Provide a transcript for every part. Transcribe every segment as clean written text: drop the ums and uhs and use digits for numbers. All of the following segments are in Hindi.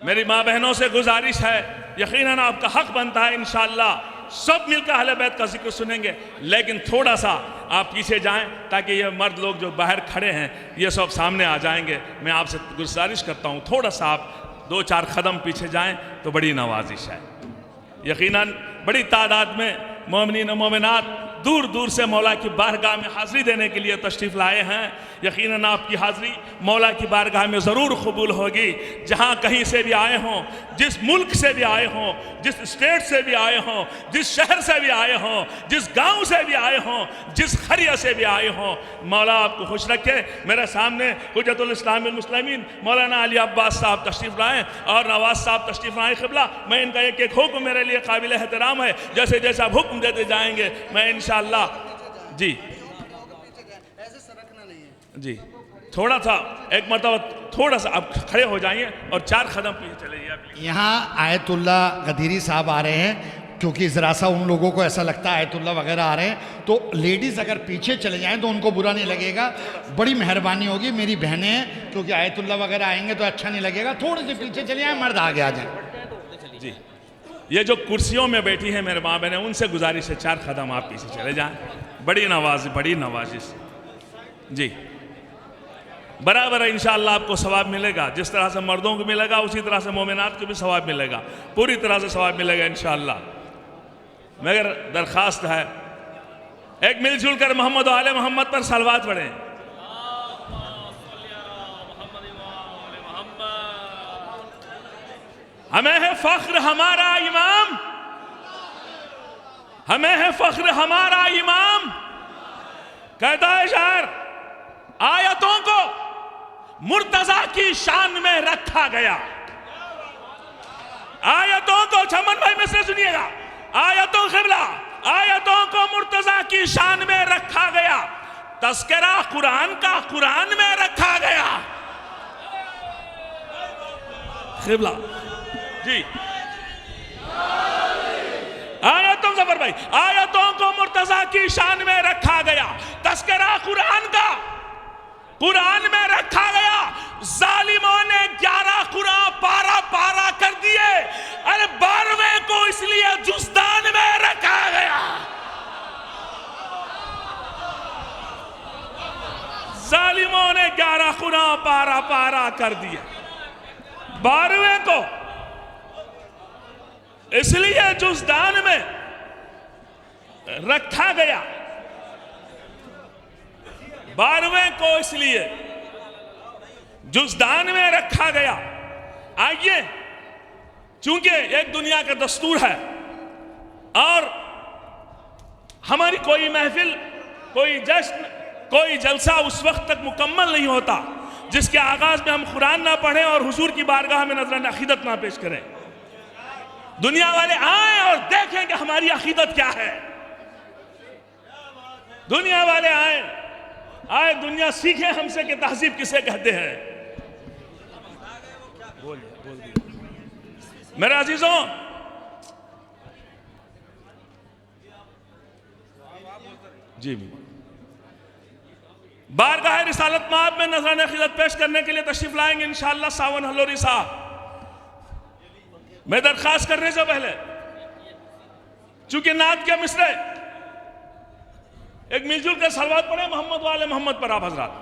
मेरी माँ बहनों से गुजारिश है, यकीनन आपका हक बनता है, इंशाअल्लाह सब मिलकर अहले बैत का जिक्र सुनेंगे, लेकिन थोड़ा सा आप पीछे जाएं ताकि ये मर्द लोग जो बाहर खड़े हैं ये सब सामने आ जाएंगे। मैं आपसे गुजारिश करता हूँ थोड़ा सा आप 2-4 कदम पीछे जाएं तो बड़ी नवाजिश है। यकीनन बड़ी तादाद में मोमिनीन और मोमिनात दूर दूर से मौला की बारगाह में हाज़िरी देने के लिए तशरीफ़ लाए हैं। यकीनन आपकी हाज़िरी मौला की बारगाह में ज़रूर कबूल होगी। जहाँ कहीं से भी आए हों, जिस मुल्क से भी आए हों, जिस स्टेट से भी आए हों, जिस शहर से भी आए हों, जिस गांव से भी आए हों, जिस खरिया से भी आए हों, मौला आपको खुश रखे। मेरे सामने हुज्जतुल इस्लाम वल मुस्लिमीन मौलाना अली अब्बास साहब तशरीफ़ लाएँ और नवाज साहब तशरीफ़ लाएँ। क़िबला, मैं इनका एक एक हुक्म मेरे लिए काबिल एहतराम है, जैसे जैसे आप हुक्म देते जाएंगे मैं इंशाअल्लाह जी जी थोड़ा सा एक मरतबा थोड़ा सा आप खड़े हो जाइए और 4 कदम पीछे चले जाइए। यहाँ आयतुल्ला गदीरी साहब आ रहे हैं, क्योंकि ज़रा सा उन लोगों को ऐसा लगता है आयतुल्ला वगैरह आ रहे हैं, तो लेडीज़ अगर पीछे चले जाएं तो उनको बुरा नहीं लगेगा, बड़ी मेहरबानी होगी। मेरी बहनें हैं, क्योंकि आयतुल्ला वगैरह आएंगे तो अच्छा नहीं लगेगा, थोड़े से पीछे चले जाएँ, मर्द आगे आ जाए। जी, ये जो कुर्सियों में बैठी हैं मेरे माँ बहनें, उनसे गुजारिश है 4 कदम आप पीछे चले जाएं। बड़ी नवाजिश जी। बराबर है, इंशाअल्लाह आपको सवाब मिलेगा। जिस तरह से मर्दों को मिलेगा उसी तरह से मोमिनात को भी सवाब मिलेगा, पूरी तरह से सवाब मिलेगा इंशाअल्लाह। मगर दरख्वास्त है, एक मिलजुल कर मोहम्मद आले मोहम्मद पर सलवात पढ़ें। हमें है फख्र हमारा इमाम, हमें है फख्र हमारा इमाम। कहता है शायर, आयतों को मुर्तजा की शान में रखा गया। आयतों को, चमन भाई में से सुनिएगा, आयतों क़िबला, आयतों को मुर्तजा की शान में रखा गया। तस्करा कुरान का कुरान में रखा गया। क़िबला जी, आयतों ज़फर भाई, आयतों को मुर्तजा की शान में रखा गया। तस्करा कुरान का कुरान में रखा गया। जालिमों ने 11 कुरान पारा पारा कर दिए, अरे 12वें को इसलिए जुस्तान में रखा गया। जालिमों ने 11 कुरान पारा पारा कर दिए, 12वें को इसलिए जुस्तान में रखा गया। 12वें को इसलिए जुस्दान में रखा गया। आइए, चूंकि एक दुनिया का दस्तूर है और हमारी कोई महफिल, कोई जश्न, कोई जलसा उस वक्त तक मुकम्मल नहीं होता जिसके आगाज में हम कुरान ना पढ़ें और हुजूर की बारगाह में नजराना अकीदत ना पेश करें। दुनिया वाले आए और देखें कि हमारी अकीदत क्या है। दुनिया वाले आए दुनिया सीखे हमसे कि तहजीब किसे कहते हैं। बोल मेरे अजीजों, जी बारगाह रिसालत माब में नजराना अकीदत पेश करने के लिए तशरीफ लाएंगे इंशाअल्लाह सावन हलोरी साहब। मैं दरख्वास्त करने से पहले, चूंकि नात के मिसरे एक मिलजुल कर सलवात पढ़े मोहम्मद वाले मोहम्मद पर आप हजरात।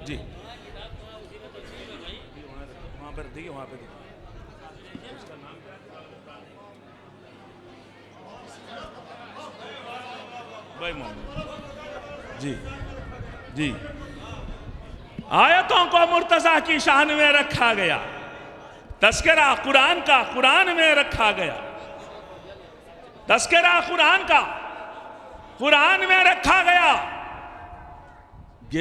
जी वहां पर देखिए, वहां पर उसका नाम भाई मोहम्मद जी जी। आयतों को मुर्तजा की शान में रखा गया। तस्करा कुरान का कुरान में रखा गया। तस्करा कुरान का कुरान में रखा गया।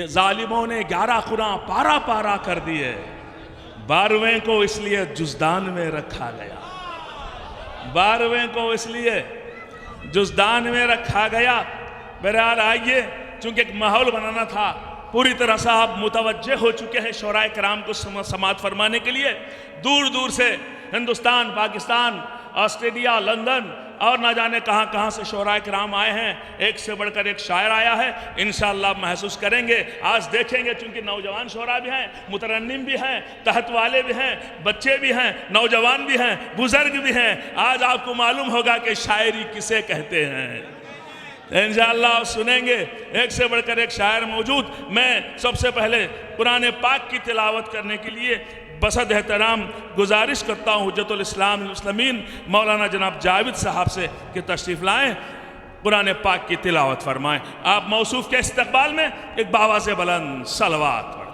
जालिमों ने 11 कुरान पारा पारा कर दिए, 12वें को इसलिए जुस्दान में रखा गया। 12वें को इसलिए जुस्दान में रखा गया। बहरहाल आइए, चूंकि एक माहौल बनाना था, पूरी तरह से आप मुतवज्जे हो चुके हैं शोराए कराम को समात फरमाने के लिए। दूर दूर से हिंदुस्तान, पाकिस्तान, ऑस्ट्रेलिया, लंदन और ना जाने कहाँ कहाँ से शोराए किराम आए हैं। एक से बढ़कर एक शायर आया है। इंशाअल्लाह महसूस करेंगे, आज देखेंगे, चूंकि नौजवान शोरा भी हैं, मुतरन्निम भी हैं, तहत वाले भी हैं, बच्चे भी हैं, नौजवान भी हैं, बुजुर्ग भी हैं। आज आपको मालूम होगा कि शायरी किसे कहते हैं। इंशाअल्लाह सुनेंगे, एक से बढ़कर एक शायर मौजूद। मैं सबसे पहले कुरान पाक की तिलावत करने के लिए बसद एहतराम गुजारिश करता हूँ हुज्जतुल इस्लाम वल मुस्लिमीन मौलाना जनाब जावेद साहब से कि तशरीफ़ लाएँ, कुरान पाक की तिलावत फरमाएँ। आप मौसूफ़ के इस्तकबाल में एक बाबा से बुलंद सलवात पढ़ दें।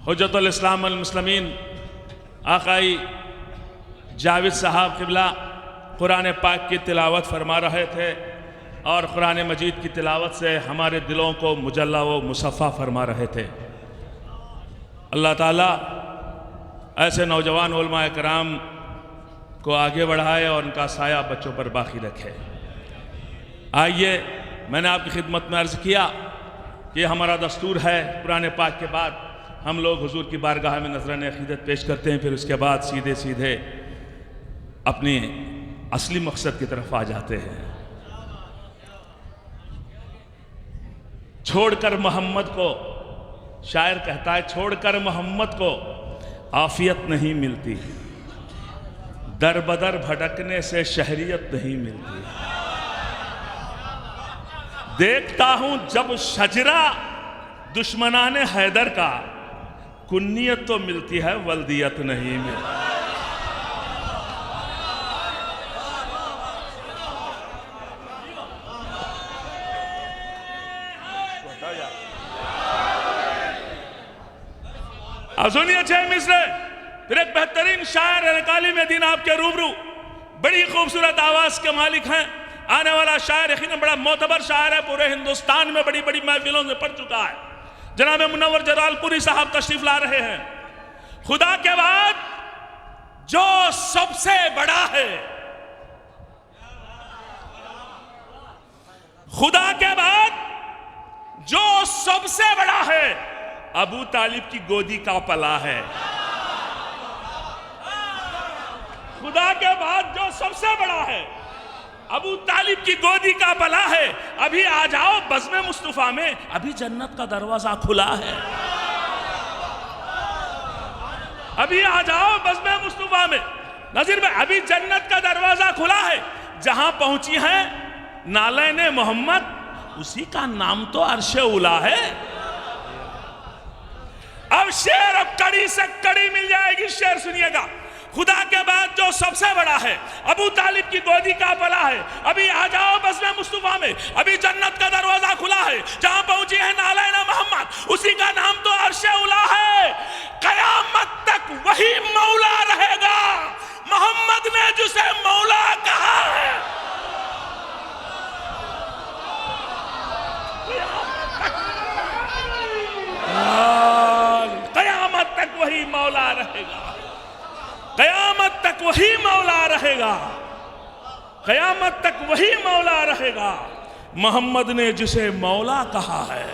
हुज्जतुल इस्लाम वल मुस्लिमीन आकाई जावेद साहब क़िबला कुरान पाक की तिलावत फरमा रहे थे और कुरान मजीद की तिलावत से हमारे दिलों को मुजल्ला व मुसफ़ा फरमा रहे थे। अल्लाह ताला ऐसे नौजवान उलमा कराम को आगे बढ़ाए और उनका साया बच्चों पर बाकी रखे। आइए, मैंने आपकी खिदमत में अर्ज़ किया कि हमारा दस्तूर है कुरान पाक के बाद हम लोग हुजूर की बारगाह में नजरान अक़ीदत पेश करते हैं, फिर उसके बाद सीधे सीधे अपने असली मकसद की तरफ आ जाते हैं। छोड़कर मोहम्मद को, शायर कहता है, छोड़कर मोहम्मद को आफियत नहीं मिलती, दर बदर भटकने से शहरियत नहीं मिलती। देखता हूं जब शजरा दुश्मनाने हैदर का, कुन्नियत तो मिलती है वल्दियत नहीं मिलती। अब सुनिए 6 मिसरे, फिर एक बेहतरीन शायर अकाली में दिन आपके रूबरू, बड़ी खूबसूरत आवाज के मालिक हैं। आने वाला शायर यकीनन बड़ा मोतबर शायर है, पूरे हिंदुस्तान में बड़ी बड़ी महफिलों में पढ़ चुका है। जनाब मुनव्वर जलालपुरी साहब तशरीफ ला रहे हैं। खुदा के बाद जो सबसे बड़ा है, खुदा के बाद जो सबसे बड़ा है, अबू तालिब की गोदी का पला है। खुदा के बाद जो सबसे बड़ा है, अबू तालिब की गोदी का पला है। अभी आ जाओ बज़्म मुस्तफ़ा में, अभी जन्नत का दरवाजा खुला है। अभी आ जाओ बज़्म मुस्तफ़ा में, नज़ीर भाई, अभी जन्नत का दरवाजा खुला है। जहां पहुंची है नालैन मोहम्मद, उसी का नाम तो अर्शे उला है। अब शेर, अब कड़ी से कड़ी मिल जाएगी। शेर सुनिएगा। खुदा के बाद जो सबसे बड़ा है, अबू तालिब की गोदी का पला है। अभी आ जाओ बज़्म मुस्तफ़ा में, अभी जन्नत का दरवाजा खुला है। जहां पहुंची है नालैन मोहम्मद, उसी का नाम तो अर्शे उला है। कयामत तक वही मौला रहेगा, मोहम्मद ने जिसे मौला कहा है। कयामत तक वही मौला रहेगा, कयामत तक वही मौला रहेगा, कयामत तक वही मौला रहेगा। मोहम्मद ने जिसे मौला कहा है,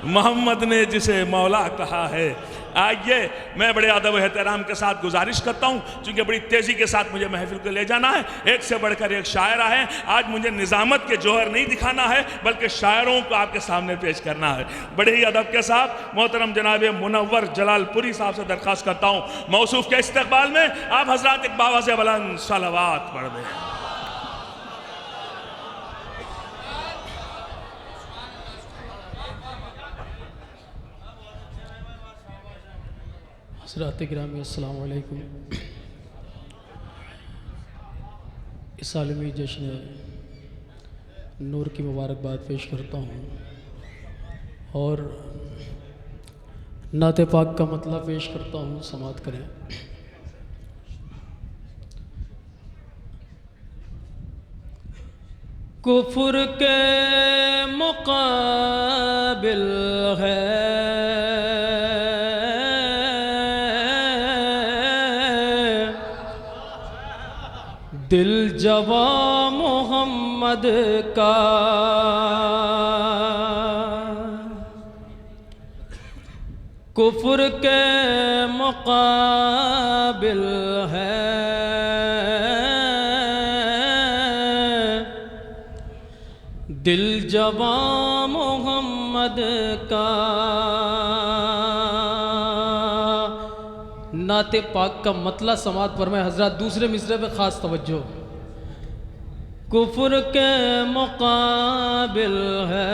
मोहम्मद ने जिसे मौला कहा है। आइए, मैं बड़े अदब एहतराम के साथ गुजारिश करता हूँ, क्योंकि बड़ी तेज़ी के साथ मुझे महफिल को ले जाना है। एक से बढ़कर एक शायर है। आज मुझे निज़ामत के जौहर नहीं दिखाना है, बल्कि शायरों को आपके सामने पेश करना है। बड़े ही अदब के साथ मोहतरम जनाब मुनव्वर जलालपुरी साहब से दरख्वास्त करता हूँ, मौसूफ के इस्तकबाल में आप हजरात एक बाबा से बुलंद सलावत पढ़ दें। हज़रात गिरामी अस्सलाम वालेकुम। इस आलमी जश्न नूर की मुबारकबाद पेश करता हूँ और नात पाक का मतलब पेश करता हूँ, समात करें। कुफ्र के मुकाबिल है दिल जवा मोहम्मद का, कुफ्र के मुकाबिल है दिल जवा मोहम्मद का। नाते पाक का मतलब समात पर मैं हजरत दूसरे मिसरे पे खास तवज्जो। कुफ्र के मुकाबिल है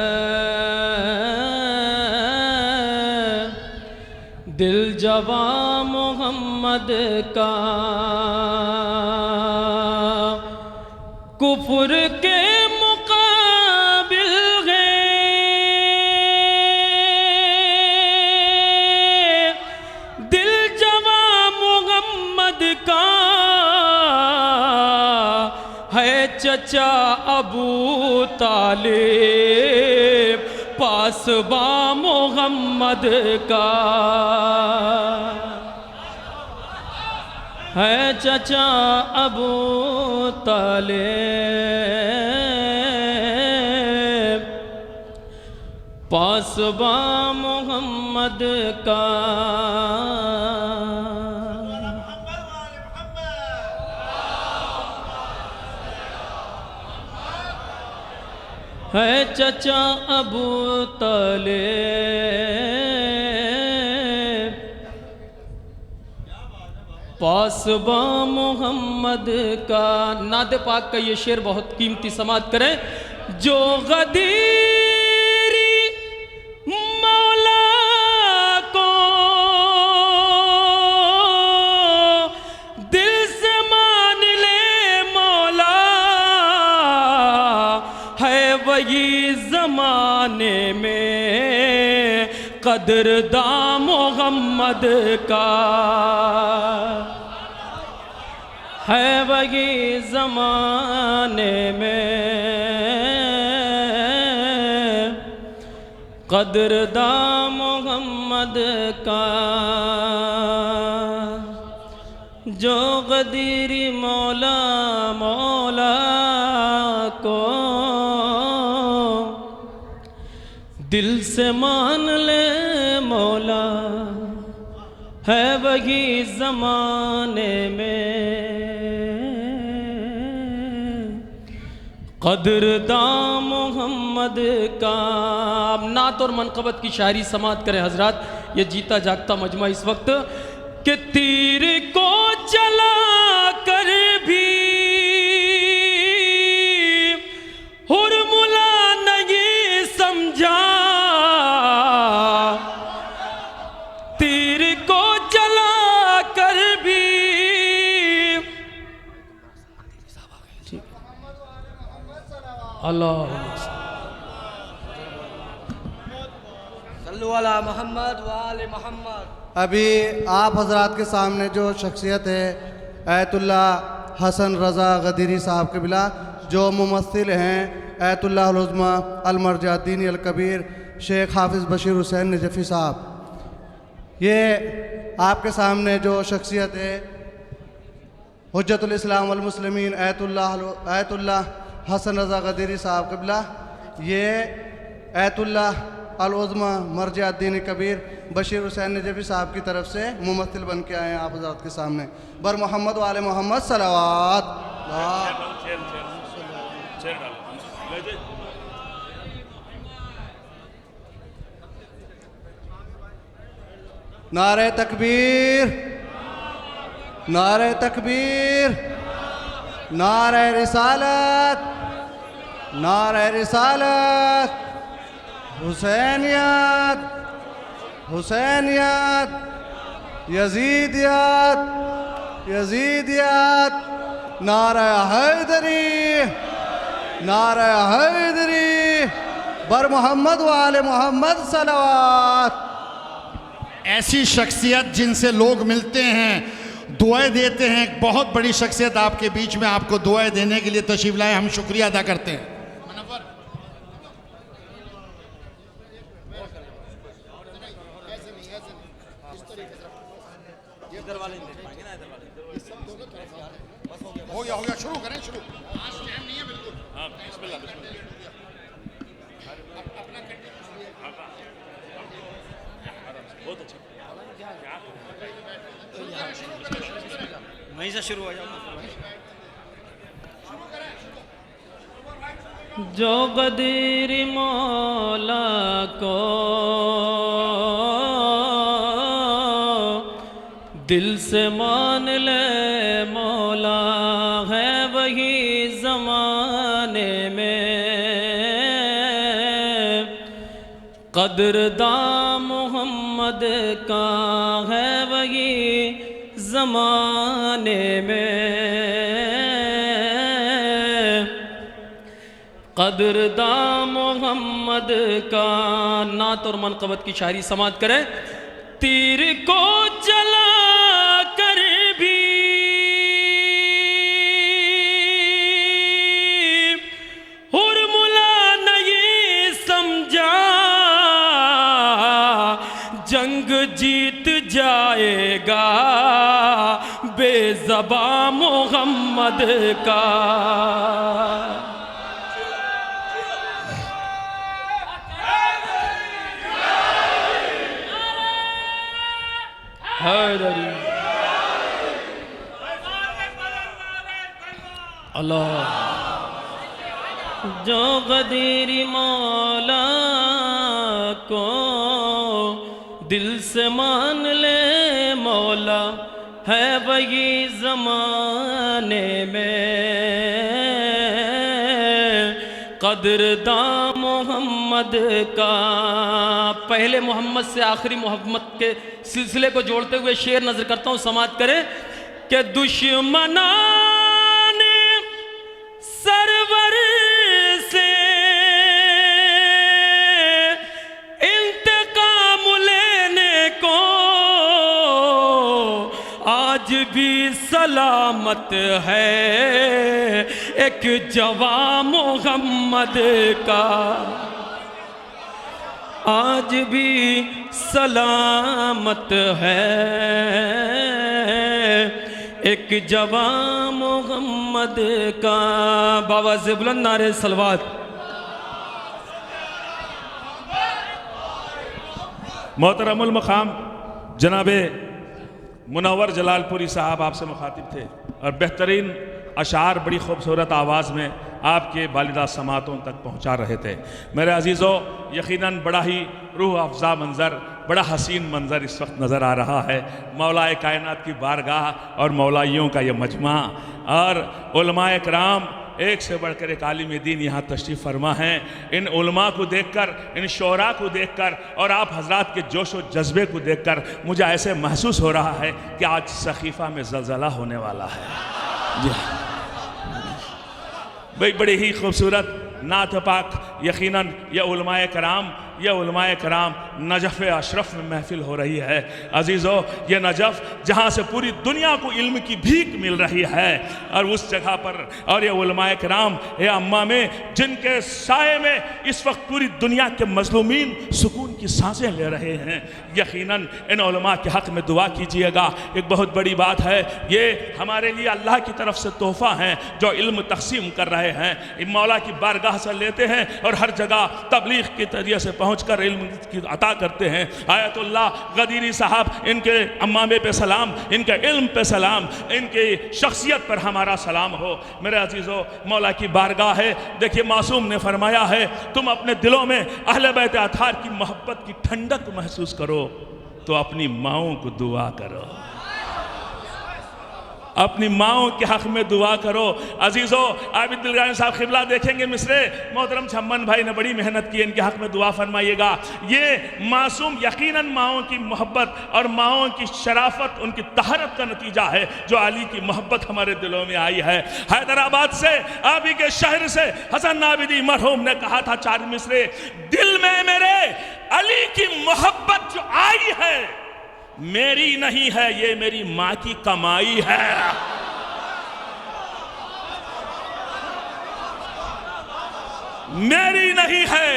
दिल जवा मोहम्मद का, कुफ्र के चचा अबू तालिब पासबा मोहम्मद का है, चचा अबू तालिब पासबा मोहम्मद का है चचा अबू तालिब, पासबा मोहम्मद का। नाद पाक का ये शेर बहुत कीमती समात करें। जो गदीरी मौला को दिल से मान ले मौला, है वही जमाने में कदरदां मोहम्मद का, है वही जमाने में कदरदां मोहम्मद का। जो गदीरी मौला मौला को दिल से मान ले मौला, है वही जमाने में कदरदां मोहम्मद का। अब नात और मनकबत की शायरी समात करें हजरात। ये जीता जागता मजमा इस वक्त कि तीर को चला कर भी हुरमुला नहीं समझा, तीर को चला कर भी अल्लाह सल्लु अला मोहम्मद व आले मोहम्मद। अभी आप हजरात के सामने जो शख्सियत है आयतुल्लाह हसन रज़ा गदीरी साहब क़िबला, जो मुमस्सिल हैं आयतुल्लाह उज़्मा अल-मरजाद्दीनी अल-कबीर शेख हाफिज़ बशीर हुसैन नजफ़ी साहब, ये आपके सामने जो शख्सियत है हुज्जतुल इस्लाम वल मुस्लिमीन आयतुल्लाह हसन रज़ा गदीरी साहब क़िबला, ये आयतुल्लाह अल-उज़्मा मरजाद्दीन कबीर बशीर हुसैन नजफ़ी साहब की तरफ से मुमस्सिल बन के आए हैं आप हज़रात के सामने। बर मोहम्मद वाले मोहम्मद सलावत। नारे तकबीर, नारे तकबीर, नारे रिसालत, नारे रिसालत, हुसैनियत, हुसैनियत, यजीदियत, यजीदियत, नारे हैदरी, नारे हैदरी, बर मोहम्मद वाले मोहम्मद सलावत। ऐसी शख्सियत जिनसे लोग मिलते हैं, दुआएं देते हैं, एक बहुत बड़ी शख्सियत आपके बीच में आपको दुआएं देने के लिए तशरीफ लाए, हम शुक्रिया अदा करते हैं। हो गया शुरू करें, शुरू। आज टाइम नहीं है बिल्कुल। हाँ बिस्मिल्लाह बिस्मिल्लाह। बहुत अच्छा, वहीं से शुरू हो जाओ। जो गदीरी मौला को दिल से मान ले मौला, है वही जमाने में कदरदां मोहम्मद का, है वही जमाने में कदरदां मोहम्मद का। नात और मनकबत की शायरी समात करें। तीर को चला कर भी हुरमुला नहीं समझा, जंग जीत जाएगा बेज़बां मोहम्मद का। हैदरी अल्लाह। जो गदीरी मौला को दिल से मान ले मौला है वही ज़माने में कदरदां मोहम्मद का। पहले मोहम्मद से आखिरी मोहम्मद के सिलसिले को जोड़ते हुए शेर नजर करता हूँ, समात करें कि दुश्मना सरवर से इंतकाम लेने को आज भी सलामत है एक जवां मोहम्मद का। आज भी सलामत है एक जवां मोहम्मद का। बाबा से बुलंद नारे सलवात। मोहतरमुल मकाम जनाबे मुनव्वर जलालपुरी साहब आपसे मुखातिब थे और बेहतरीन अशार बड़ी खूबसूरत आवाज़ में आपके वालिदा समातों तक पहुंचा रहे थे। मेरे अजीज़ों, यकीनन बड़ा ही रूह अफ़ज़ा मंज़र, बड़ा हसीन मंज़र इस वक्त नज़र आ रहा है। मौलाए कायनात की बारगाह और मौलाइयों का ये मजमा और उलमाए कराम एक से बढ़कर एक आलिम दीन यहाँ तशरीफ़ फरमा हैं। इन उलमा को देखकर, इन शोरा को देखकर और आप हजरात के जोश व जज्बे को देखकर मुझे ऐसे महसूस हो रहा है कि आज सखीफ़ा में ज़लज़ला होने वाला है। जी भाई, बड़ी ही खूबसूरत नात पाक। यकीनन यह उलमाए कराम नजफ़ अशरफ में महफिल हो रही है। अजीज़ों, ये नजफ़ जहाँ से पूरी दुनिया को इल्म की भीख मिल रही है और उस जगह पर और ये उलमाए कराम ये अम्मा में जिनके साए में इस वक्त पूरी दुनिया के मज़लूमीन सुकून की सांसें ले रहे हैं। यकीनन इन उलमा के हक़ में दुआ कीजिएगा। एक बहुत बड़ी बात है, ये हमारे लिए अल्लाह की तरफ से तोहफ़ा हैं जो इल्म तक़सीम कर रहे हैं। इन मौला की बारगाह से लेते हैं और हर जगह तबलीग के ज़रिए से पहुँचकर इल्म की अता करते हैं। आयतुल्लाह गदीरी साहब, इनके अम्मामे पे सलाम, इनके इल्म पे सलाम, इनकी शख्सियत पर हमारा सलाम हो। मेरे अजीज़ों, मौला की बारगाह है। देखिए, मासूम ने फरमाया है, तुम अपने दिलों में अहले बैत अताहार की मोहब्बत की ठंडक महसूस करो तो अपनी माओं को दुआ करो, अपनी माओं के हक़ में दुआ करो। अजीज़ों, आबिद दिलगानी साहब क़िबला देखेंगे मिसरे, मोहतरम छम्मन भाई ने बड़ी मेहनत की, इनके हक़ में दुआ फरमाइएगा। ये मासूम यकीनन माओं की मोहब्बत और माओं की शराफत, उनकी तहरत का नतीजा है जो अली की मोहब्बत हमारे दिलों में आई है। हैदराबाद से, आप ही के शहर से हसन आबिदी मरहूम ने कहा था चार मिसरे, दिल में मेरे अली की मोहब्बत जो आई है मेरी नहीं है, ये मेरी माँ की कमाई है। मेरी नहीं है,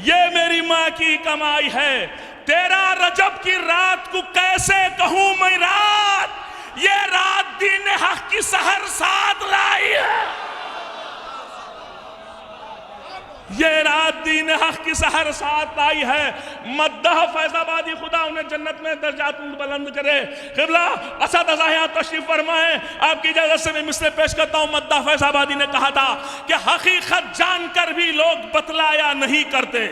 ये मेरी माँ की कमाई है। तेरा रजब की रात को कैसे कहूँ मैं रात, ये रात दीन हक की सहर साथ लाई है। ये रात दीन हक की सहर साथ आई है। मद्दह फैजाबादी, खुदा उन्हें जन्नत में दर्जात बुलंद करे। क़िबला असद अज़ा यहाँ तशरीफ़ फरमाए, आपकी इजाज़त से मैं मिसरे पेश करता हूँ। मद्दह फैजाबादी ने कहा था कि हकीकत जानकर भी लोग बतलाया नहीं करते,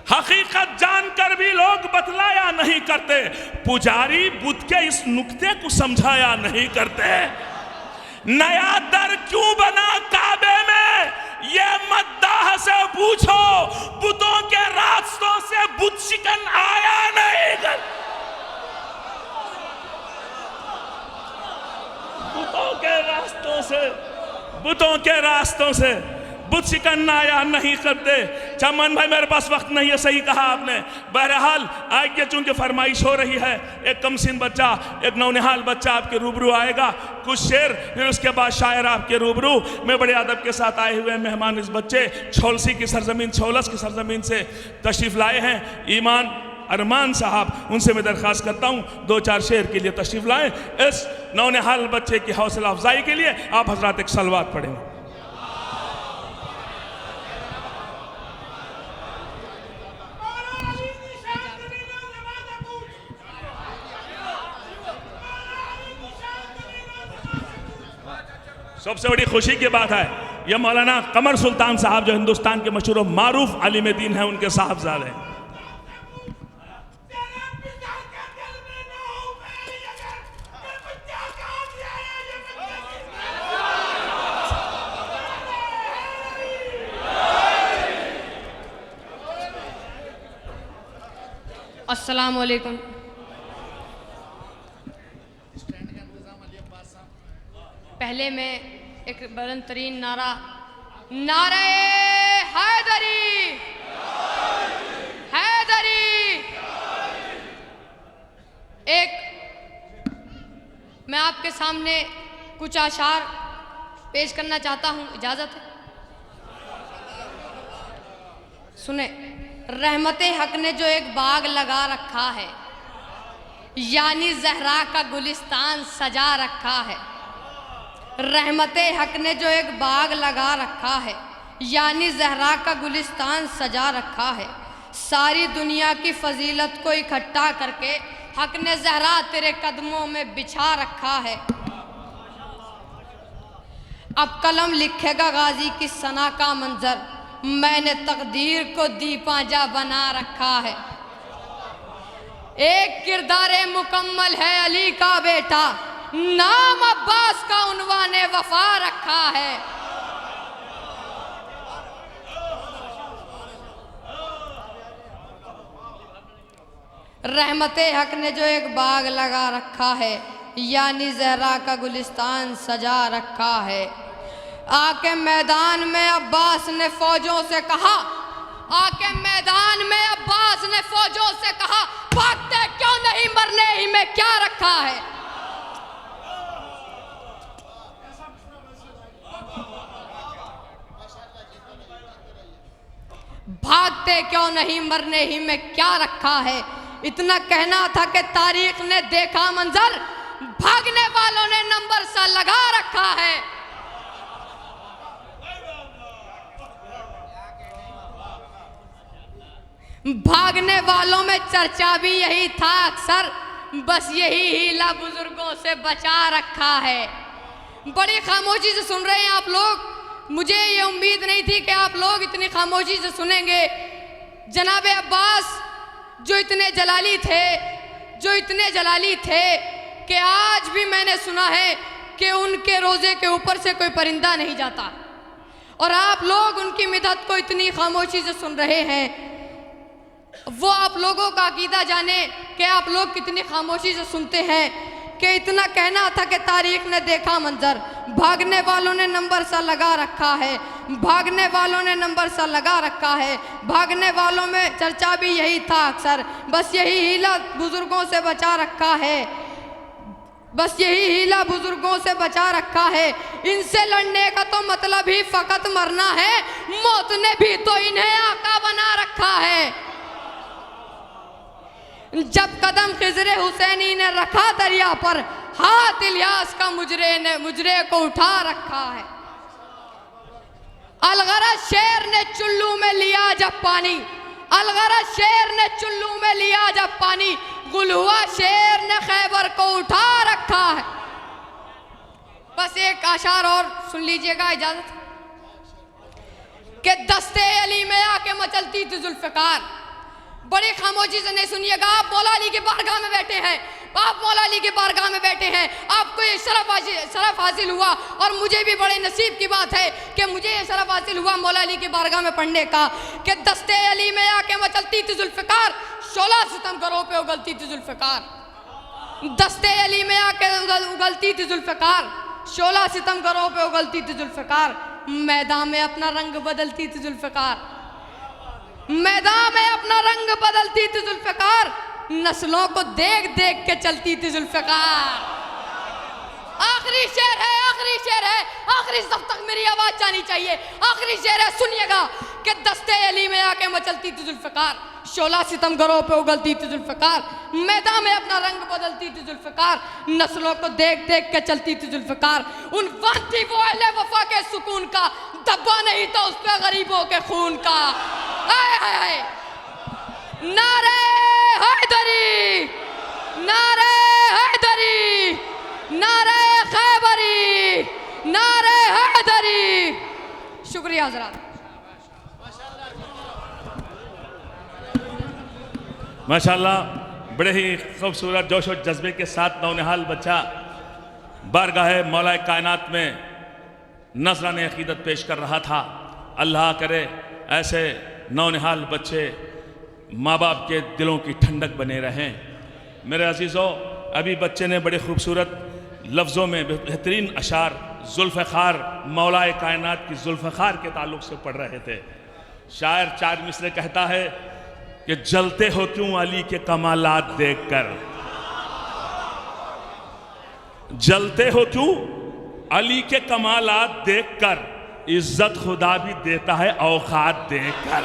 हकीकत जानकर भी लोग बतलाया नहीं करते, पुजारी बुत के इस नुक्ते को समझाया नहीं करते। नया दर क्यों बना काबे में, ये मद्दाह से पूछो, बुतों के रास्तों से बुत शिकन आया नहीं कर। बुतों के रास्तों से बुत शिकन आया नहीं करते। चमन भाई, मेरे पास वक्त नहीं है, सही कहा आपने। बहरहाल आगे चूंकि फरमाइश हो रही है, एक कमसिन बच्चा, एक नौनिहाल बच्चा आपके रूबरू आएगा, कुछ शेर, फिर उसके बाद शायर आपके रूबरू। मैं बड़े अदब के साथ आए हुए मेहमान इस बच्चे छोलसी की सरजमीन, छोलस की सरजमीन से तशरीफ़ लाए हैं, ईमान अरमान साहब, उनसे मैं दरख्वास्त करता हूँ दो चार शेर के लिए तशरीफ़ लाएँ। इस नौनिहाल बच्चे की हौसला अफजाई के लिए आप हजरात एक सलवात पढ़ेंगे। सबसे बड़ी खुशी की बात है यह मौलाना कमर सुल्तान साहब जो हिंदुस्तान के मशहूर मारूफ आलिम दीन हैं, उनके साहबजादे हैं। अस्सलाम वालेकुम। पहले मैं एक बुलंद तरीन नारा, नारे हैदरी हैदरी, एक मैं आपके सामने कुछ आशार पेश करना चाहता हूँ, इजाज़त है? सुने। रहमते हक ने जो एक बाग लगा रखा है, यानी ज़हरा का गुलिस्तान सजा रखा है। रहमते हक ने जो एक बाग लगा रखा है, यानी ज़हरा का गुलिस्तान सजा रखा है। सारी दुनिया की फजीलत को इकट्ठा करके हक ने ज़हरा तेरे कदमों में बिछा रखा है। अब कलम लिखेगा गाजी की सना का मंजर, मैंने तकदीर को दीपांजा बना रखा है। एक किरदारे मुकम्मल है अली का बेटा, नाम अब्बास का उन्वाने वफा रखा है। रहमते हक ने जो एक बाग लगा रखा है, यानी ज़हरा का गुलिस्तान सजा रखा है। आके मैदान में अब्बास ने फौजों से कहा, आके मैदान में अब्बास ने फौजों से कहा, भागते क्यों नहीं, मरने ही में क्या रखा है। भागते क्यों नहीं, मरने ही में क्या रखा है। इतना कहना था कि तारीख ने देखा मंजर, भागने वालों ने नंबर सा लगा रखा है। भागने वालों में चर्चा भी यही था अक्सर, बस यही हीला बुजुर्गों से बचा रखा है। बड़ी खामोशी से सुन रहे हैं आप लोग, मुझे ये उम्मीद नहीं थी कि आप लोग इतनी खामोशी से सुनेंगे। जनाब अब्बास जो इतने जलाली थे कि आज भी मैंने सुना है कि उनके रोज़े के ऊपर से कोई परिंदा नहीं जाता, और आप लोग उनकी मिदत को इतनी खामोशी से सुन रहे हैं। वो आप लोगों का अकीदा जाने कि आप लोग कितनी खामोशी से सुनते हैं। कि इतना कहना था कि तारीख ने देखा मंजर, भागने वालों ने नंबर सा लगा रखा है, भागने वालों ने नंबर सा लगा रखा है। भागने वालों में चर्चा भी यही था अक्सर, बस यही हीला बुजुर्गों से बचा रखा है, बस यही हीला बुजुर्गों से बचा रखा है। इनसे लड़ने का तो मतलब ही फकत मरना है, मौत ने भी तो इन्हें आका बना रखा है। जब कदम खिजरे हुसैनी ने रखा दरिया पर, हाथ इलियास का मुजरे को उठा रखा है। अलगरज शेर ने चुल्लू में लिया जब पानी, अलगरज शेर ने चुल्लू में लिया जब पानी, गुलहुआ शेर ने खैबर को उठा रखा है। बस एक आशार और सुन लीजिएगा, इजाजत कि दस्ते अली में आके मचलती थी जुल्फ़िकार। बड़ी खामोशी से नहीं सुनिएगा, आप मौला अली के बारगाह में बैठे हैं, आप मौला अली के बारगाह में बैठे हैं, आपको ये शरफ हासिल हुआ। और मुझे भी बड़े नसीब की बात है कि मुझे ये शरफ हासिल हुआ मौला अली के बारगाह में पढ़ने का कि दस्ते अली में आके मचलती थी जुल्फ़िकार, 16 सितम घरों पे उगलती थी जुल्फ़िकार। दस्ते अली में आके उगलती थी जुल्फ़िकार, 16 सितम घरों पे उगलती थी जुल्फ़िकार। मैदान में अपना रंग बदलती थी जुल्फ़िकार, मैदान में अपना रंग बदलती थी जुल्फ़िकार, नस्लों को देख देख के चलती थी जुल्फ़िकार। आखिरी शेर है, आखिरी शेर है, आखिरी जब तक मेरी आवाज जानी चाहिए, आखिरी शेर है, सुनिएगा कि दस्ते अली में आके मचलती थी जुल्फ़िकार, 16 सितम घरों पे उगलती थी जुल्फ़िकार, मैदान में अपना रंग बदलती थी जुल्फ़िकार, नस्लों को देख देख के चलती थी जुल्फ़िकार। उन थी वो अहले वफा के सुकून का, दब्बा नहीं था उस पे गरीबों के खून का। आए आए आए, नारे हैदरी, नारे हैदरी, नारे खैबरी, नारे शुक्रिया हजरात। माशाल्लाह, बड़े ही खूबसूरत जोश और जज्बे के साथ नौनिहाल बच्चा बारगाह मौला कायनात में नजराने अकीदत पेश कर रहा था। अल्लाह करे ऐसे नौनिहाल बच्चे माँ बाप के दिलों की ठंडक बने रहें। मेरे अजीज़ों, अभी बच्चे ने बड़े खूबसूरत लफ्ज़ों में बेहतरीन अशार जुल्फ़ार मौला कायनात की जुल्फ़ार के ताल्लुक़ से पढ़ रहे थे। शायर 4 मिसरे कहता है कि जलते हो क्यों अली के कमालात देखकर, जलते हो क्यों अली के कमालात देखकर, इज्जत खुदा भी देता है औकात देखकर।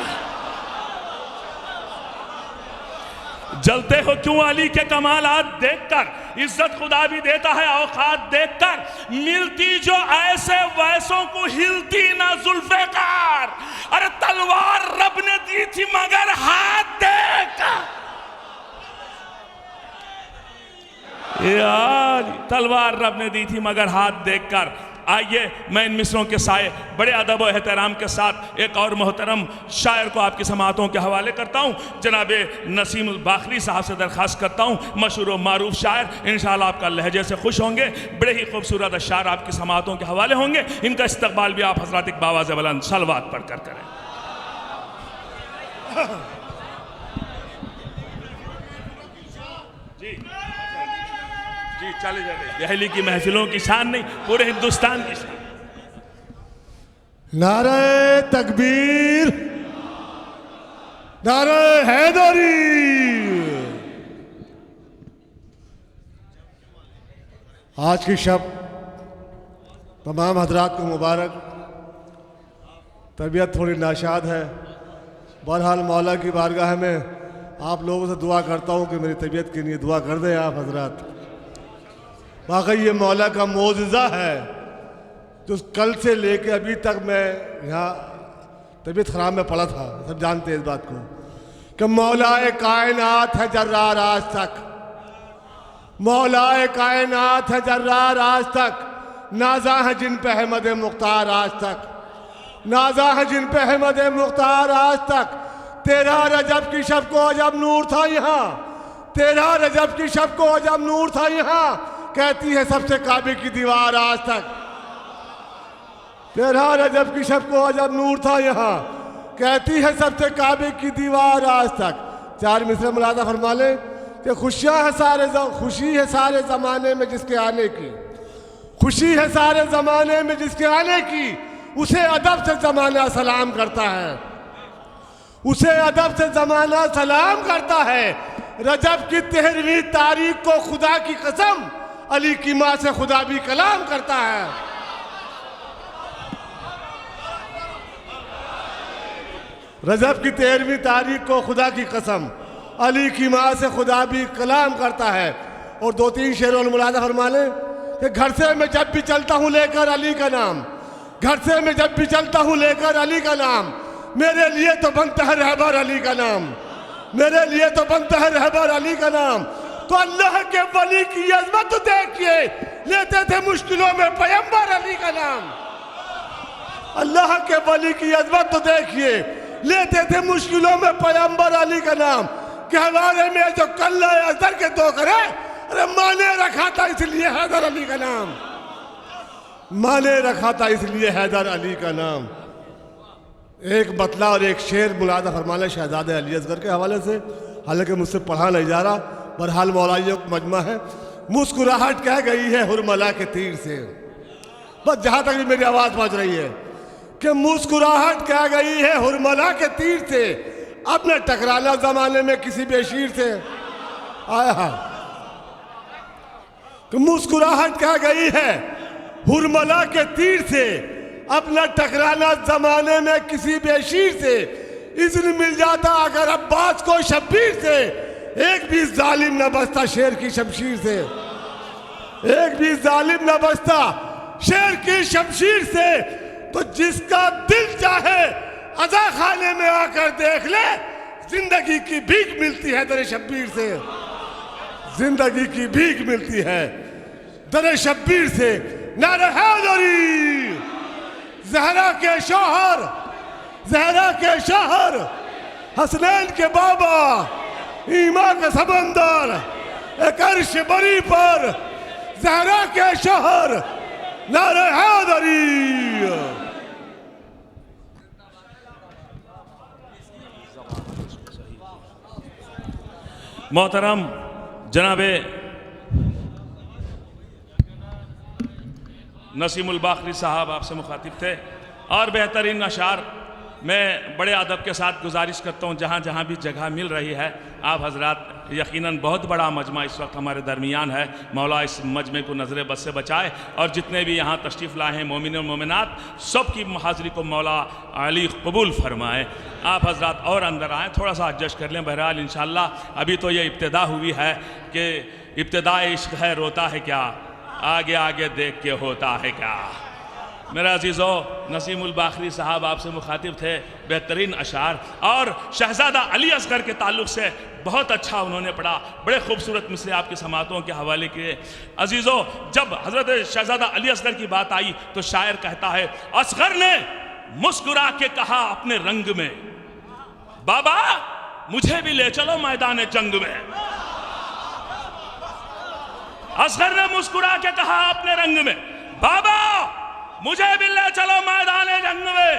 जलते हो क्यों अली के कमालात देखकर, इज्जत खुदा भी देता है औकात देखकर। मिलती जो ऐसे वैसों को हिलती ना जुल्फ़ार, अरे तलवार रब ने दी थी मगर हाथ देखकर। यार तलवार रब ने दी थी मगर हाथ देखकर। आइए मैं इन मिसरों के साए बड़े अदब और एहतराम के साथ एक और मोहतरम शायर को आपकी समातों के हवाले करता हूँ। जनाब नसीम बाखरी साहब से दरख्वास्त करता हूँ, मशहूर और मारूफ शायर, इंशाअल्लाह आपका लहजे से खुश होंगे। बड़े ही खूबसूरत अशार आपकी समातों के हवाले होंगे। इनका इस्तकबाल भी आप हज़रात एक बावाज़ बुलंद सलवात पढ़ कर करें। जी चले जाइए। दिल्ली की महफिलों की शान नहीं, पूरे हिंदुस्तान की शान। नारे तकबीर, नारे हैदरी। आज की शब तमाम हजरात को मुबारक। तबीयत थोड़ी नाशाद है, बहरहाल मौला की बारगाह में आप लोगों से दुआ करता हूँ कि मेरी तबीयत के लिए दुआ कर दें आप हजरात। वाकई ये मौला का मोज़िज़ा है जो कल से लेके अभी तक मैं यहाँ तबीयत ख़राब में पड़ा था, सब जानते हैं इस बात को, कि मौलाए कायनात है जर्रार आज तक, मौलाए कायनात है जर्रार आज तक, नाजा है जिन पे अहमद मुख्तार आज तक, नाजा है जिन पे अहमद मुख्तार आज तक। 13 रजब की शब को अजब नूर था यहाँ, 13 रजब की शब को अजब नूर था यहाँ, कहती है सबसे काबे की दीवार आज तक। 13 रजब की शब को अजब नूर था यहाँ, कहती है सबसे काबे की दीवार आज तक। 4 मिसरे मुलादा फरमा ले कि खुशी है सारे ज़माने में जिसके आने की, खुशी है सारे ज़माने में जिसके आने की, उसे अदब से ज़माना सलाम करता है, उसे अदब से ज़माना सलाम करता है। रजब की 13वीं तारीख को खुदा की कसम अली की माँ से खुदा भी कलाम करता है। रजब की 13वीं तारीख को खुदा की कसम अली की माँ से खुदा भी कलाम करता है। और 2-3 शेरों मुलादा फरमा ले कि घर से मैं जब भी चलता हूँ लेकर अली का नाम, घर से मैं जब भी चलता हूँ लेकर अली का नाम, मेरे लिए तो बनता है रहबर अली का नाम, मेरे लिए तो बनता है रहबर अली का नाम। तो अल्लाह के वली की अज़मत देखिए, लेते थे मुश्किलों में पैगंबर अली का नाम, अल्लाह के वली की अज़मत तो देखिए, लेते थे मुश्किलों में पैगंबर अली का नाम। कि हमारे में जो कल्ला अजर के 2 करे, अरे माने रखा था इसलिए हैदर अली का नाम, माने रखा था इसलिए हैदर अली का नाम। एक मतला और एक शेर मुलादा फरमाना शहजादे अली असगर के हवाले से, हालांकि मुझसे पढ़ा नहीं जा रहा, बहरहाल मौलाइयों का मजमा है। मुस्कुराहट कह गई है हुरमला के तीर से, बस जहाँ तक भी मेरी आवाज़ पहुँच रही है कि मुस्कुराहट कह गई है हुरमला के तीर से, अब न टकराना ज़माने में किसी बेशीर से। आया कि मुस्कुराहट कह गई है हुरमला के तीर से, अब न टकराना ज़माने में किसी बेशीर से। इज़्न मिल जाता अगर अब्बास को शब्बीर से, एक भी जालिम न बचता शेर की शमशीर से, एक भी जालिम न बचता शेर की शमशीर से। तो जिसका दिल चाहे अज़ा खाने में आकर देख ले, जिंदगी की भीख मिलती है दर शब्बीर से, जिंदगी की भीख मिलती है दर शब्बीर से। नारे हैदरी जहरा के शौहर, जहरा के शहर, हसनैन के बाबा, ईमा का समंदर, एक अर्श बरी पर जहरा के शहर, नारे हैदरी। मोहतरम जनाबे नसीमुल बाखरी साहब आपसे मुखातिब थे और बेहतरीन अशार मैं बड़े अदब के साथ गुजारिश करता हूँ जहाँ जहाँ भी जगह मिल रही है आप हजरात, यकीनन बहुत बड़ा मजमा इस वक्त हमारे दरमियान है, मौला इस मजमे को नज़र बद से बचाए और जितने भी यहाँ तशरीफ़ लाए हैं मोमिन और मोमिनात सब की हाज़िरी को मौला अली कबूल फरमाए। आप हजरात और अंदर आएँ, थोड़ा सा एडजस्ट कर लें। बहरहाल इंशाअल्लाह अभी तो ये इब्तिदा हुई है कि इब्तिदा इश्क है रोता है क्या, आगे आगे देख के होता है क्या। मेरा अजीज़ों, नसीमुल बाखरी साहब आपसे मुखातिब थे, बेहतरीन अशार और शहज़ादा अली असगर के ताल्लुक़ से बहुत अच्छा उन्होंने पढ़ा, बड़े खूबसूरत मिसरे आपकी समातों के हवाले किए। अजीज़ों, जब हज़रत शहज़ादा अली असगर की बात आई तो शायर कहता है, असगर ने मुस्कुरा के कहा अपने रंग में, बाबा मुझे भी ले चलो मैदान जंग में। असगर ने मुस्कुरा के कहा अपने रंग में, बाबा मुझे भी ले चलो मैदान जंग में,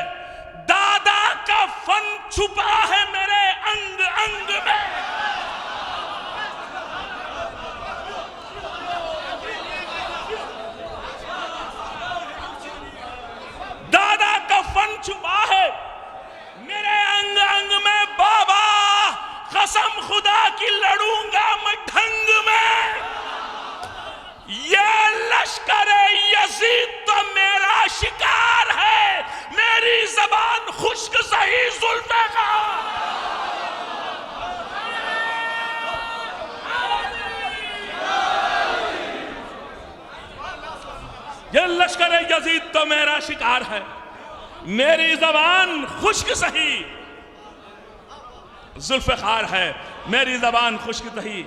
दादा का फन छुपा है मेरे अंग अंग में। दादा का फन छुपा है मेरे अंग अंग में, बाबा कसम खुदा की लड़ूंगा मैं ढंग में। ये लश्कर यजीद तो मेरा शिकार है, मेरी जबान खुश्क सही जुल्फे का। ये लश्कर यजीद तो मेरा शिकार है, मेरी जबान खुश्क सही जुल्फे खार है, मेरी जबान खुश्क सही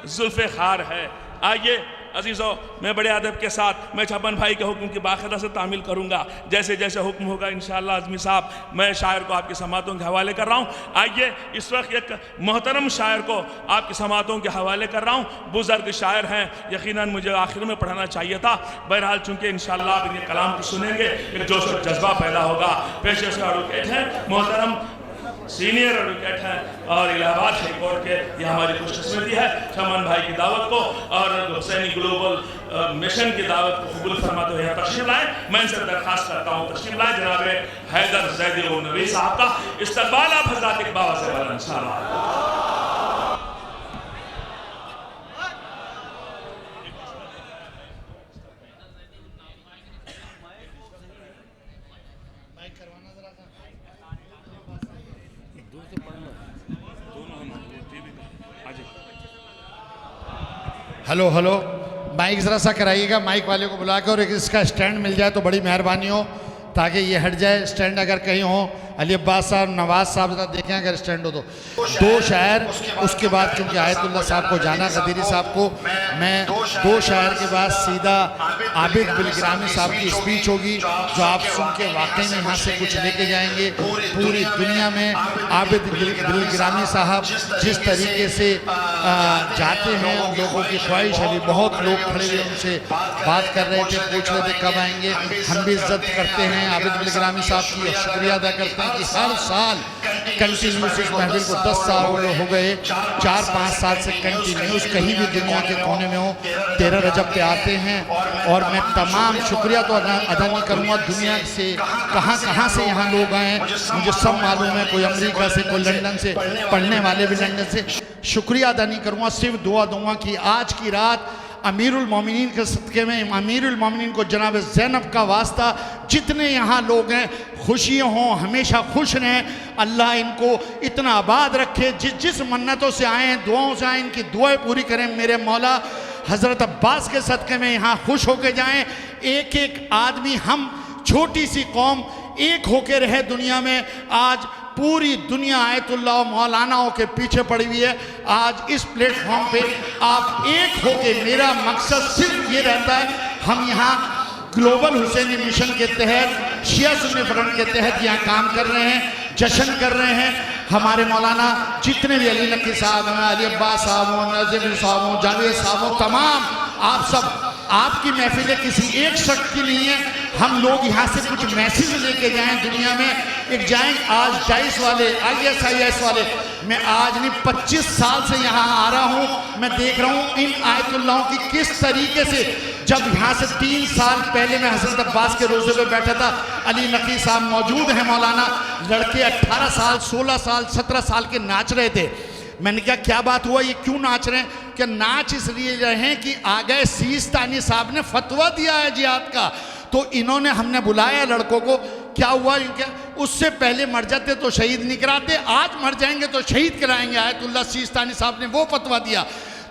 जुल्फे खार है। आइए अजीज़ों, मैं बड़े अदब के साथ मैं छपन भाई के हुक्म की बाकायदा से तामील करूँगा, जैसे जैसे हुक्म होगा इंशाअल्लाह। आज़मी साहब, मैं शायर को आपकी समातों के हवाले कर रहा हूँ। आइए इस वक्त एक मोहतरम शायर को आपकी समातों के हवाले कर रहा हूँ। बुज़ुर्ग शायर हैं, यकीनन मुझे आखिर में पढ़ाना चाहिए था। बहरहाल चूँकि इंशाअल्लाह आप इनके कलाम को सुनेंगे एक जोश और जज्बा पैदा होगा। पेशे से एडवोकेट हैं, मोहतरम सीनियर एडवोकेट हैं और इलाहाबाद हाई कोर्ट के, ये हमारी खुशकिस्मती है। शमन भाई की दावत को और हुसैनी ग्लोबल मिशन की दावत को कबूल फरमाते हुए तशरीफ लाएं। मैं इनसे दरख्वास्त करता हूँ तशरीफ लाएं। जनाब हैदर ज़ैदी नबी साहब का इस्तकबाल आप हज़रात इकबाल से वाला इंशाअल्लाह। हेलो हेलो, माइक ज़रा सा कराइएगा, माइक वाले को बुला के, और एक इसका स्टैंड मिल जाए तो बड़ी मेहरबानी हो ताकि ये हट जाए। स्टैंड अगर कहीं हो, अली अब्बास साहब, नवाज साहब ज़रा देखें अगर स्टैंड हो तो। दो शायर, उसके बाद चूँकि आयतुल्ला साहब को जाना, गदीरी साहब को, मैं दो शायर के बाद सीधा आबिद बिलग्रामी साहब की स्पीच होगी जो आप सुन के वाकई में यहाँ से कुछ लेके जाएंगे। पूरी दुनिया में आबिद बिलग्रामी साहब जिस तरीके से जाते हैं, उन लोगों की ख्वाहिश अभी बहुत लोग खड़े हुए उनसे बात कर रहे थे, पूछ रहे थे कब आएंगे। हम भी इज्जत करते हैं आबिद बिलग्रामी साहब की, शुक्रिया अदा करते हैं कि हर साल कंटिन्यूस इस महफिल को 10 साल हो गए, 4-5 साल से कंटिन्यूस कहीं भी दुनिया के कोने में हो 13 रजब पे आते हैं। और मैं तमाम शुक्रिया तो अदा नहीं करूँगा, दुनिया से कहाँ से यहाँ लोग आए मुझे सब मालूम है, कोई अमेरिका से, कोई लंदन से, पढ़ने वाले भी लंदन से। शुक्रिया अदा नहीं करूँगा, सिर्फ दुआ दूँगा कि आज की रात अमीरुल मोमिनीन के सदक़े में अमीरुल मोमिनीन को जनाब ज़ैनब का वास्ता, जितने यहाँ लोग हैं खुशियाँ हों, हमेशा खुश रहें, अल्लाह इनको इतना आबाद रखे। जिस मन्नतों से आए हैं, दुआओं से आए, इनकी दुआएं पूरी करें मेरे मौला। हज़रत अब्बास के सदक़े में यहाँ खुश होकर जाएं। एक एक आदमी, हम छोटी सी कौम एक होके रहे दुनिया में। आज पूरी दुनिया आयतुल्लाह और मौलानाओं के पीछे पड़ी हुई है। आज इस प्लेटफॉर्म पे आप एक होके, मेरा मकसद सिर्फ ये रहता है, हम यहाँ ग्लोबल हुसैनी मिशन के तहत शिया सुन्नी फ्रंट के तहत यहाँ काम कर रहे हैं, जश्न कर रहे हैं। हमारे मौलाना जितने भी अली नकी साहब हैं, अली अब्बास साहब हों, नज़ीर साहब हों, जावेद साहब हों, तमाम आप सब, आपकी महफिलें किसी एक शख्स की नहीं है। हम लोग यहाँ से कुछ मैसेज लेके जाएं दुनिया में, एक जाएं। आज डाइस वाले, ISIS वाले, मैं आज नहीं 25 साल से यहाँ आ रहा हूँ, मैं देख रहा हूँ इन आयतुल्लाहों की किस तरीके से। जब यहाँ से 3 साल पहले मैं हज़रत अब्बास के रोज़े पे बैठा था, अली नकी साहब मौजूद हैं मौलाना, लड़के 18 साल 16 साल 17 साल के नाच रहे थे। मैंने कहा क्या बात हुआ, ये क्यों नाच रहे हैं? कि नाच इसलिए रहे हैं कि आ गए सीस्तानी साहब ने फतवा दिया है जिहाद का, तो इन्होंने, हमने बुलाया लड़कों को, क्या हुआ, क्या उससे पहले मर जाते तो शहीद नहीं कराते, आज मर जाएंगे तो शहीद कराएंगे। आयतुल्लाह सीस्तानी साहब ने वो फतवा दिया।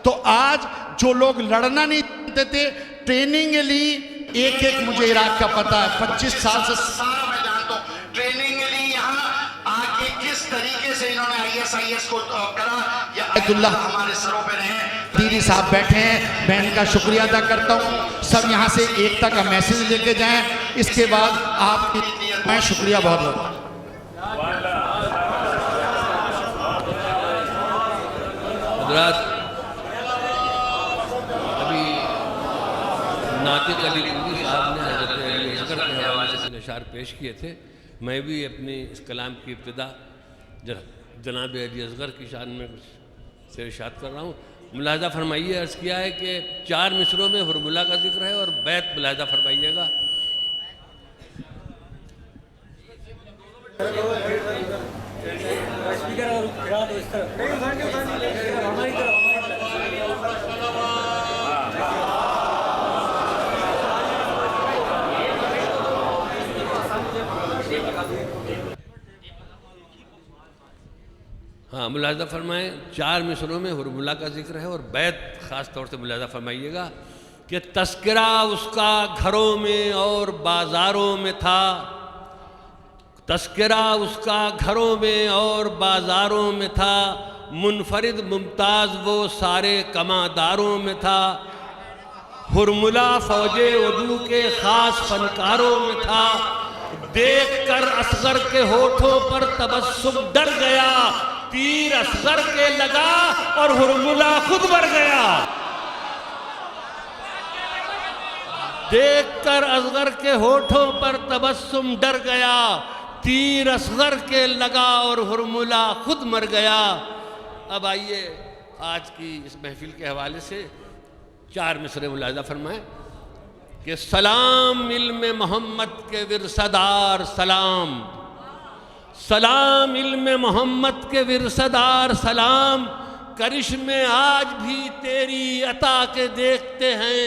तो आज जो लोग लड़ना नहीं चाहते थे, ट्रेनिंग ली, एक एक मुझे इराक का पता है, 25 साल से सारा मैं जानता हूँ, ट्रेनिंग ली यहाँ आके किस तरीके से इन्होंने ISIS को करा। या आयतुल्लाह हमारे सरों पे रहे, दीदी साहब बैठे हैं, मैं इनका शुक्रिया अदा करता हूँ। सब यहाँ से एकता का मैसेज लेके जाएं। इसके बाद आपकी मैं शुक्रिया बहुत बहुत। हज़रात, अभी नातिक अली नूरी साहब ने हज़रत अली असगर के हवाले से इशार पेश किए थे। मैं भी अपनी इस कलाम की इब्तिदा जनाब अली असगर की शान में से इरशाद कर रहा हूँ। मुलाहजा फरमाइए, अर्ज़ किया है कि 4 मिसरों में हुर्मुला का जिक्र है और बैत मुलाहजा फरमाइएगा। हाँ, मुलाहजा फरमाएँ, 4 मिसरों में हुर्मुला का जिक्र है और बैत ख़ास तौर से मुलाहजा फरमाइएगा कि तस्करा उसका घरों में और बाज़ारों में था, तस्करा उसका घरों में और बाज़ारों में था, मुनफरिद मुमताज़ वो सारे कमादारों में था, हुर्मुला फ़ौजे उदू के ख़ास फनकारों में था, देख कर असगर के होठों पर तबस्सुम डर गया, तीर असगर के लगा और हुर्मुला खुद मर गया। देखकर असगर के होठों पर तबस्सुम डर गया, तीर असगर के लगा और हुर्मुला खुद मर गया। अब आइए आज की इस महफिल के हवाले से 4 मिसरे मुलाहजा फरमाएं कि सलाम इल्म मोहम्मद के विरसदार सलाम, सलाम इल्म मोहम्मद के विरसदार सलाम, करिश्मे आज भी तेरी अता के देखते हैं,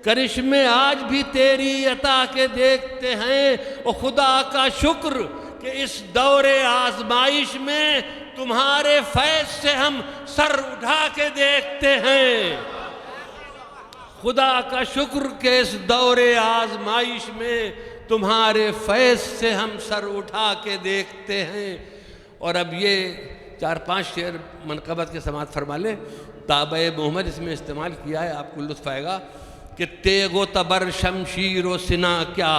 करिश्मे आज भी तेरी अता के देखते हैं। ओ खुदा का शुक्र कि इस दौरे आजमाइश में तुम्हारे फैज़ से हम सर उठा के देखते हैं। खुदा का शुक्र कि इस दौरे आजमाइश में तुम्हारे फैज़ से हम सर उठा के देखते हैं। और अब ये 4-5 शेर मनक़बत के समात फरमा लें। ताबे मोहम्मद इसमें इस्तेमाल किया है, आपको लुत्फ़ आएगा कि तेगो तबर शमशीर व सिना क्या,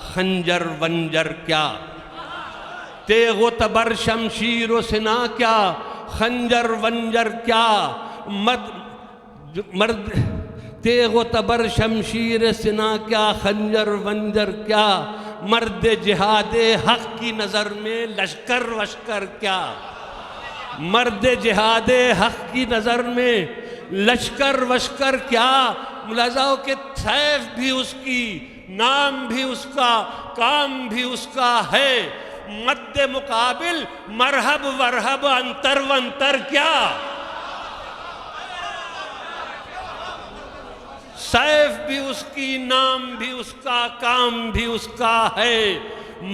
खंजर वंजर क्या, तेगो तबर शमशीर व सिना क्या, खंजर वंजर क्या, मर्द तेगो तबर शमशीर सिना क्या, खंजर वंजर क्या, मर्द जिहादे हक की नज़र में लश्कर वश्कर क्या, मर्द जिहादे हक की नज़र में लश्कर वश्कर क्या। मुलाज़ाओं के सैफ भी उसकी, नाम भी उसका, काम भी उसका है, मद्दे मुकाबिल मरहब वरहब अंतर वंतर क्या। सैफ भी उसकी, नाम भी उसका, काम भी उसका है,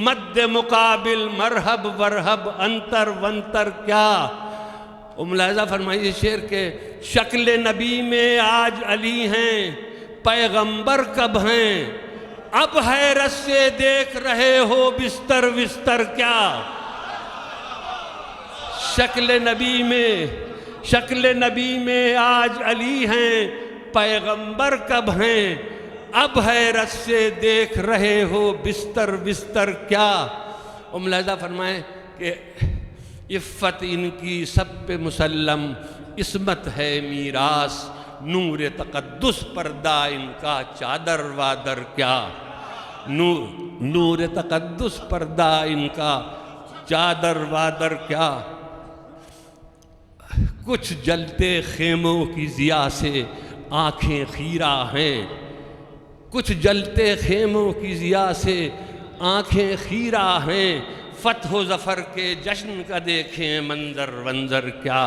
मद्दे मुकाबिल मरहब वरहब अंतर वंतर क्या। मुलाज़ा फरमाइए शेर के, शक्ल नबी में आज अली हैं, पैगंबर कब हैं, अब हैरत से देख रहे हो बिस्तर विस्तर क्या। शक्ल नबी में आज अली हैं, पैगंबर कब हैं, अब हैरत से देख रहे हो बिस्तर बिस्तर क्या। मुलाहिज़ा फरमाएं कि इफ़्फ़त इनकी सब पे मुसल्लम, इस्मत है मीरास, नूर तक़द्दुस पर्दा इनका चादर वादर क्या। नूर तक़द्दुस पर्दा इनका चादर वादर क्या। कुछ जलते खेमों की ज़िया से आँखें खीरा हैं, कुछ जलते खेमों की ज़िया से आँखें खीरा हैं। फ़त्ह ज़फ़र के जश्न का देखें मंजर वंजर क्या।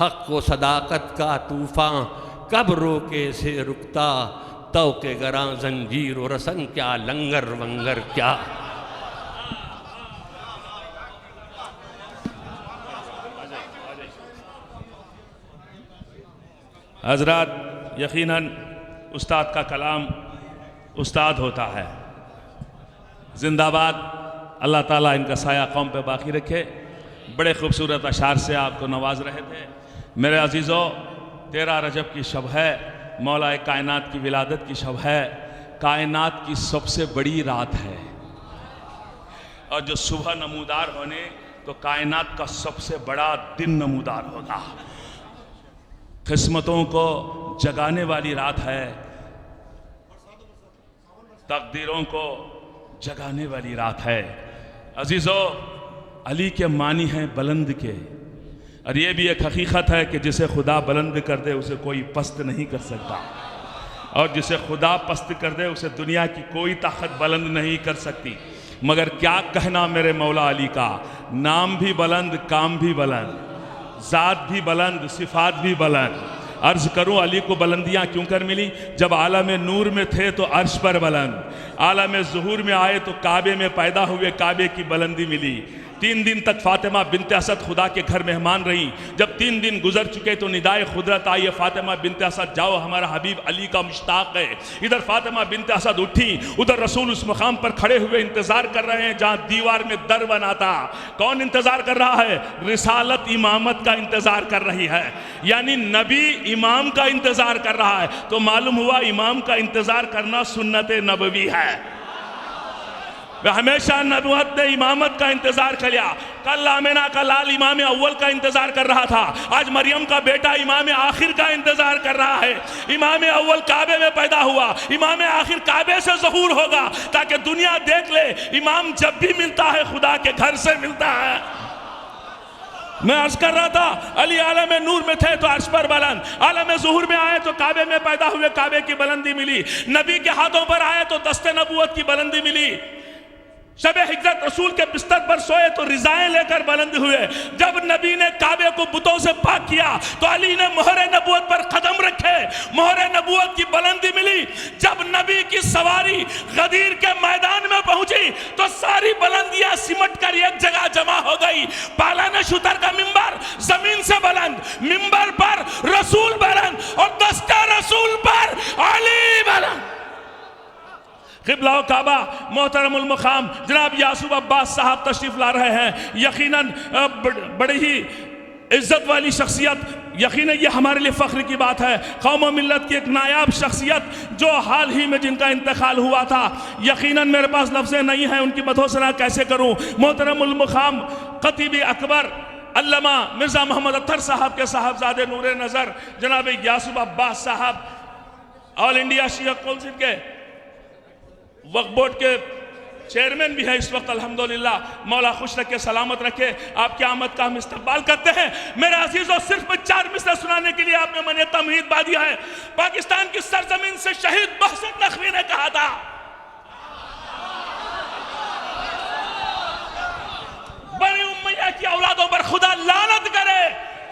हक़ व सदाकत का तूफ़ान कब रोके से रुकता, तो के गरां जंजीर और रसन क्या, लंगर वंगर क्या। हज़रात यकीनन उस्ताद का कलाम उस्ताद होता है। जिंदाबाद, अल्लाह ताला इनका साया कौम पे बाकी रखे। बड़े खूबसूरत अशार से आपको नवाज रहे थे। मेरे अजीज़ों, 13 रजब की शब है, मौलाए कायनात की विलादत की शब है, कायनात की सबसे बड़ी रात है। और जो सुबह नमूदार होने तो कायनात का सबसे बड़ा दिन नमूदार होगा। किस्मतों को जगाने वाली रात है, तकदीरों को जगाने वाली रात है। अजीज़ों, अली के मानी हैं बुलंद के, और ये भी एक हकीकत है कि जिसे खुदा बुलंद कर दे उसे कोई पस्त नहीं कर सकता, और जिसे खुदा पस्त कर दे उसे दुनिया की कोई ताकत बुलंद नहीं कर सकती। मगर क्या कहना मेरे मौला अली का, नाम भी बुलंद, काम भी बुलंद, ज़ात भी बुलंद, सिफ़ात भी बुलंद। अर्ज़ करूं अली को बुलंदियां क्यों कर मिली? जब आलम नूर में थे तो अर्श पर बुलंद, आलम ज़ुहूर में आए तो काबे में पैदा हुए, काबे की बुलंदी मिली। 3 दिन तक फातिमा बिनते असद खुदा के घर मेहमान रही। जब 3 दिन गुजर चुके तो निदाए खुदरत आई, फातिमा बिनते असद जाओ, हमारा हबीब अली का मुश्ताक है। इधर फातिमा बिनते असद उठी, उधर रसूल उस मुकाम पर खड़े हुए इंतजार कर रहे हैं जहां दीवार में दर बना था। कौन इंतजार कर रहा है? रिसालत इमामत का इंतजार कर रही है, यानी नबी इमाम का इंतजार कर रहा है। तो मालूम हुआ इमाम का इंतजार करना सुन्नत नबवी है। हमेशा नबुवत ने इमामत का इंतजार किया। कल आमिना का लाल इमाम अव्वल का इंतजार कर रहा था, आज मरियम का बेटा इमाम आखिर का इंतजार कर रहा है। इमाम अव्वल काबे में पैदा हुआ, इमाम आखिर काबे से ज़हूर होगा, ताकि दुनिया देख ले इमाम जब भी मिलता है खुदा के घर से मिलता है। मैं अर्ज कर रहा था, अली आलम नूर में थे तो अर्श पर बुलंद, आलम ज़ुहूर में आए तो काबे में पैदा हुए, काबे की बुलंदी मिली। नबी के हाथों पर आए तो दस्ते नबूवत की बुलंदी मिली। शब हिजरत रसूल के बिस्तर पर सोए तो रिजाएं लेकर बुलंद हुए। जब नबी ने काबे को बुतों से पाक किया तो अली ने मोहरे नबूवत पर कदम रखे, मोहरे नबूवत की बुलंदी मिली। जब नबी की सवारी गदीर के मैदान में पहुंची तो सारी बुलंदियां सिमट कर एक जगह जमा हो गई। पालान शुतर का मिंबर जमीन से बुलंद, मिंबर पर रसूल बुलंद और दस्ता रसूल पर अली बुलंद। क़िबला काबा मोहतरमुल मुक़ाम जनाब यासूब अब्बास साहब तशरीफ़ ला रहे हैं। यकीनन बड़ी ही इज़्ज़त वाली शख्सियत, यकीनन ये हमारे लिए फ़ख्र की बात है। कौम व मिल्लत की एक नायाब शख्सियत जो हाल ही में जिनका इंतकाल हुआ था, यकीनन मेरे पास लफ्ज़ें नहीं हैं, उनकी मदहोसना कैसे करूँ। मोहतरमुल मुक़ाम ख़तीब अकबर अल्लामा मिर्ज़ा मोहम्मद अत्तर साहब के साहबजादे नूर नज़र जनाब यासूब अब्बास साहब, ऑल इंडिया शिया काउंसिल के वक्फ बोर्ड के चेयरमैन भी है इस वक्त, अल्हम्दुलिल्लाह। मौला खुश रखे, सलामत रखे, आपकी आमद का हम इस्तकबाल करते हैं। मेरे अजीज़ों, सिर्फ 4 मिसरे सुनाने के लिए आपने मने तमहीद बा दिया है। पाकिस्तान की सरजमीन से शहीद मोहसिन नकवी ने कहा था, बनी उमैया की औलादों पर खुदा लानत करे।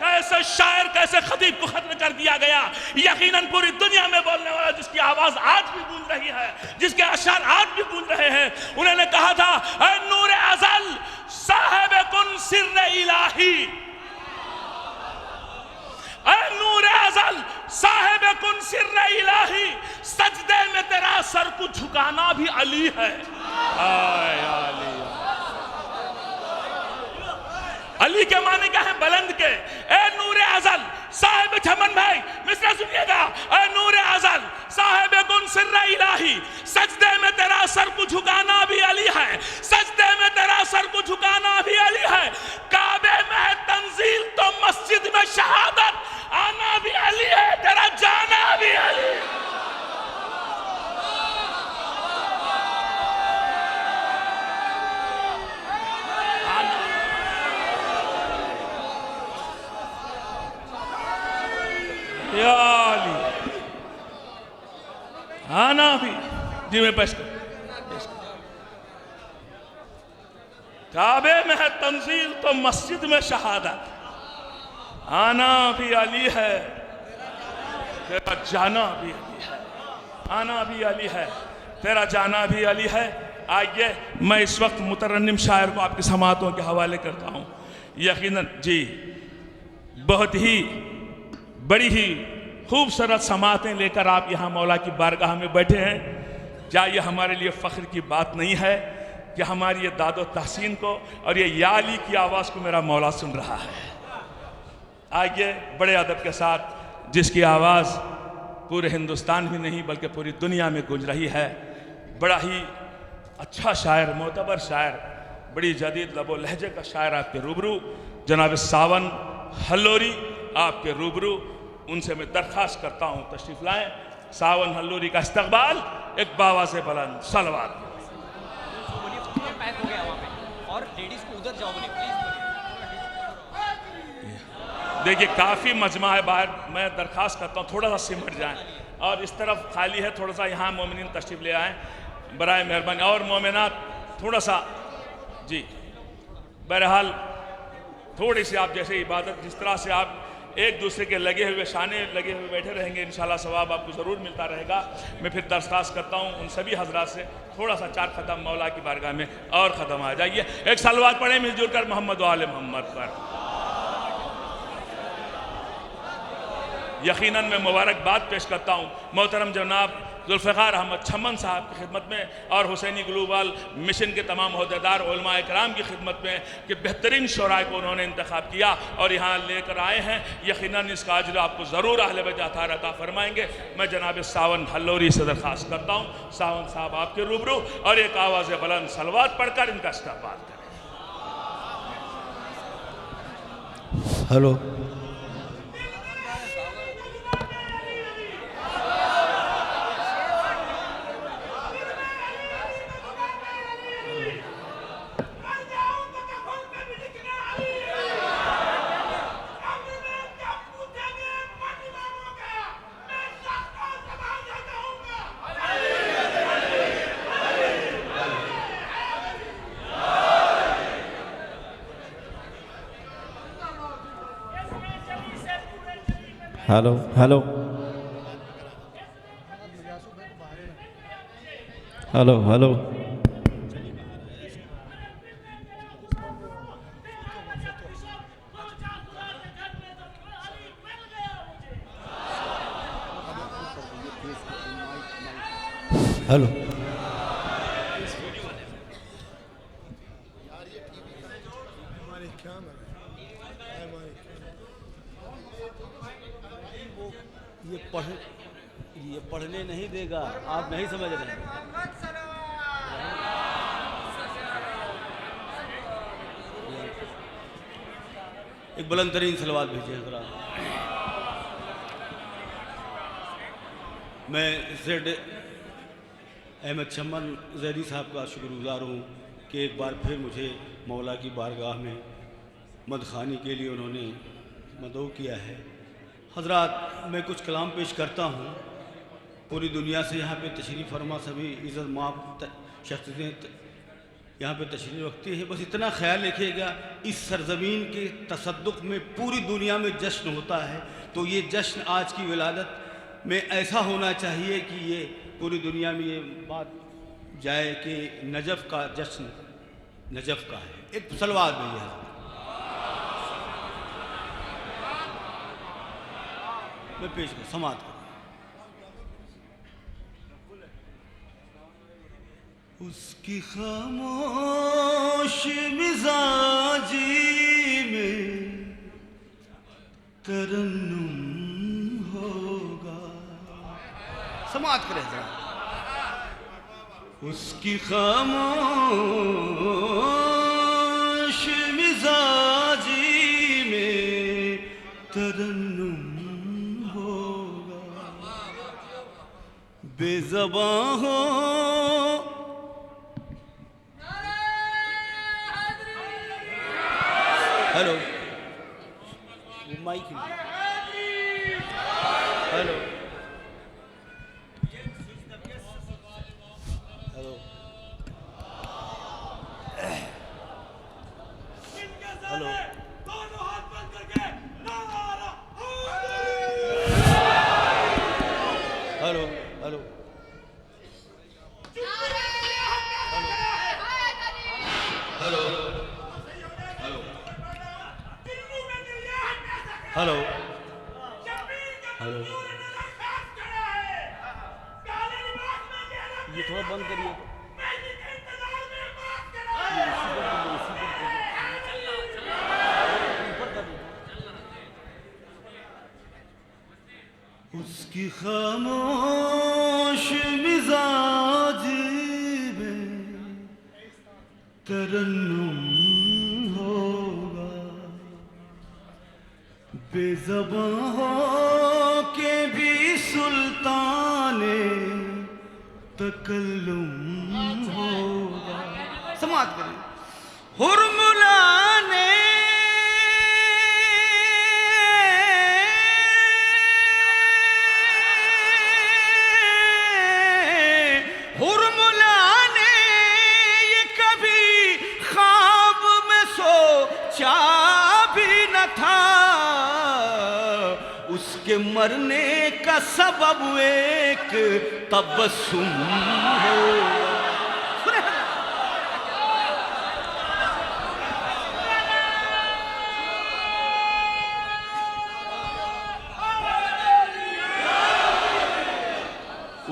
कैसे शायर, कैसे खतीब को खत्म कर दिया गया। यकीनन पूरी दुनिया में बोलने वाला जिसकी आवाज आज भी गूंज रही है, जिसके अशार आज भी गूंज रहे हैं, उन्होंने कहा था, ऐ नूर अज़ल साहिब कुन सिर्र इलाही, ऐ नूर अज़ल साहिब कुन सिर्र इलाही, सजदे में तेरा सर को झुकाना भी अली है। अली के माने क्या है? बुलंद के। ए नूर अज़ल साहिब चमन भाई मिसरा सुनिएगा, ए नूर अज़ल साहिब कुन सिर्र या अली आना भी जी मैं पेश कर काबे में है तंजील तो मस्जिद में शहादत आना भी अली है तेरा जाना भी अली है आना भी अली है तेरा जाना भी अली है। आइए मैं इस वक्त मुतरन्निम शायर को आपकी समातों के हवाले करता हूँ। यकीनन जी बहुत ही बड़ी ही खूबसूरत समातें लेकर आप यहाँ मौला की बारगाह में बैठे हैं। क्या ये हमारे लिए फ़ख्र की बात नहीं है कि हमारी ये दादो तहसीन को और ये या अली की आवाज़ को मेरा मौला सुन रहा है। आइए बड़े अदब के साथ जिसकी आवाज़ पूरे हिंदुस्तान भी नहीं बल्कि पूरी दुनिया में गूंज रही है, बड़ा ही अच्छा शायर, मोतबर शायर, बड़ी जदीद लबो लहजे का शायर आपके रूबरू जनाब सावन हल्लोरी आपके रूबरू। उनसे मैं दरख्वास्त करता हूँ तशरीफ़ लाएँ। सावन हल्लोरी का इस्तकबाल एक बाबा से बुलंद सलवात। और लेडीज को उधर जाओ बोलिए प्लीज। देखिए काफ़ी मजमा है बाहर, मैं दरख्वास्त करता हूँ थोड़ा सा सिमट जाएं और इस तरफ खाली है, थोड़ा सा यहाँ मोमिनीन तशरीफ़ ले आएँ बराए मेहरबानी, और मोमिनात थोड़ा सा जी। बहरहाल थोड़ी सी आप जैसे इबादत जिस तरह से आप एक दूसरे के लगे हुए शाने लगे हुए बैठे रहेंगे इंशाल्लाह सवाब आपको ज़रूर मिलता रहेगा। मैं फिर दरख्वास्त करता हूँ उन सभी हजरात से थोड़ा सा चार ख़त्म मौला की बारगाह में और ख़त्म आ जाइए। एक सलवात पढ़े मिलजुल कर मोहम्मद वाले मोहम्मद पर। यकीनन मैं मुबारकबाद पेश करता हूँ मोहतरम जनाब जुल्फ़िकार अहमद छम्मन साहब की खिदमत में और हुसैनी ग्लोबल मिशन के तमाम अहदेदार उलमा इकराम की खिदमत में कि बेहतरीन शोराए को उन्होंने इंतखाब किया और यहाँ लेकर आए हैं। यकीनन इसका अजर आपको ज़रूर अहले बैत अता फरमाएंगे। मैं जनाब सावन हल्लोरी से दरख्वास्त करता हूँ सावन साहब आपके रूबरू और एक आवाज़ बुलंद सलवात पढ़कर इनका इस्तक़बाल करें। Hello hello hello hello hello hello ये पढ़ने नहीं देगा, आप नहीं समझ रहे। एक बुलंद तरीन सलवात भेजिए जरा। मैं ज़ेड अहमद छम्मन ज़ैदी साहब का शुक्रगुज़ार हूँ कि एक बार फिर मुझे मौला की बारगाह में मदखानी के लिए उन्होंने मदऊ किया है। हज़रात मैं कुछ कलाम पेश करता हूँ। पूरी दुनिया से यहाँ पे तशरीफ़ फरमा सभी इज़्ज़त माब शख्सियतें यहाँ पे तशरीफ़ रखती है। बस इतना ख्याल रखिएगा इस सरज़मीन के तसद्दुक़ में पूरी दुनिया में जश्न होता है, तो ये जश्न आज की विलादत में ऐसा होना चाहिए कि ये पूरी दुनिया में ये बात जाए कि नजफ़ का जश्न नजफ़ का है। एक सलवात भी है। मैं पेश कर समात कर। उसकी खामोश मिजाजी में तरन्नुम होगा। समात करें जरा। उसकी खामोश मिजाजी में तरन्नुम बेज़बां हो हेलो वो mike hello hello hello hello hello hello ये थोड़ा बंद करिए उसकी खामोश मिजाज में तरन्नुम होगा, बेज़बां हो के भी सुल्ताने तकल्लुम होगा। समाज करें हुरमुलाने ये कभी ख्वाब में सोचा भी न था, उसके मरने का सबब एक तबस्सुम हो।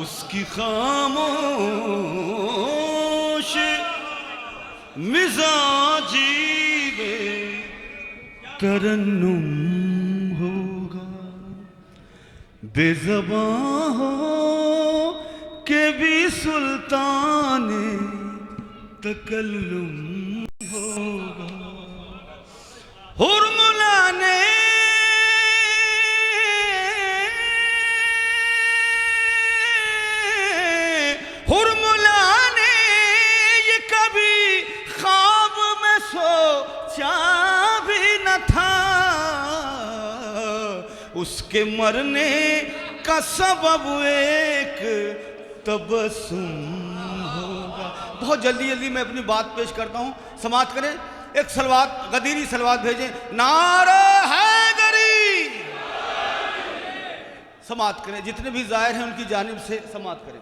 उसकी खामोश मिजाजी में तरन्नुम होगा, बेज़बां हो के भी सुल्ताने तकल्लुम होगा। हुरमुलाने ये कभी ख्वाब में सोचा भी न था, उसके मरने का सबब एक तबस्सुम होगा। बहुत जल्दी जल्दी मैं अपनी बात पेश करता हूँ, समाप्त करें। एक सलवात, गदीरी सलवात भेजें। नारे हैदरी, समाप्त करें। जितने भी ज़ाहिर हैं उनकी जानिब से समाप्त करें।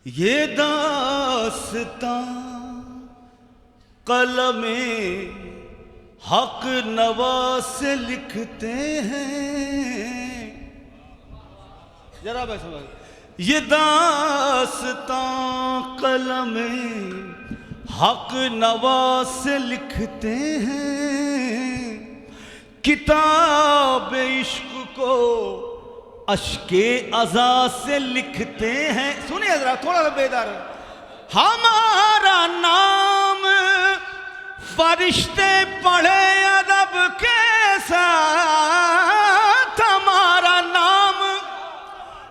ये दास्तां कलमे हक नवाज से लिखते हैं, जरा मैं समझ। ये दास्तां कलमे हक नवाज से लिखते हैं, किताब इश्क को अश्के अज़ा से लिखते हैं। सुनिए जरा, थोड़ा सा बेदार। हमारा नाम फरिश्ते पढ़े अदब के साथ, हमारा नाम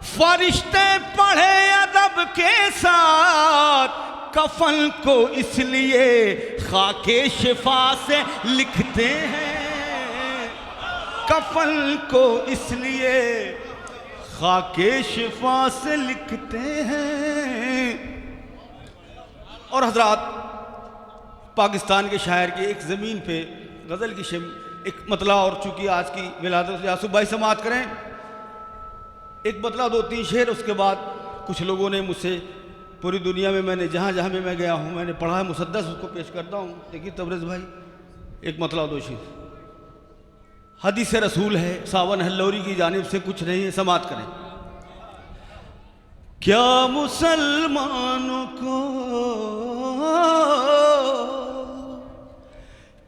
फरिश्ते पढ़े अदब के साथ, कफन को इसलिए खाके शिफा से लिखते हैं, कफन को इसलिए खाके शिफा से लिखते हैं। और हजरात, पाकिस्तान के शायर की एक ज़मीन पे गज़ल की एक मतला, और चूँकि आज की विलादत यासूफ भाई समाप्त करें, एक मतला 2-3 शेर, उसके बाद कुछ लोगों ने मुझसे पूरी दुनिया में मैंने जहाँ जहाँ में मैं गया हूँ मैंने पढ़ा है मुसद्दस, उसको पेश करता हूँ। देखिए तबरेज़ भाई, एक मतला 2 शेर। हदीस रसूल है, सावन हल्लौरी की जानिब से, कुछ नहीं है, समाप्त करें। क्या मुसलमानों को,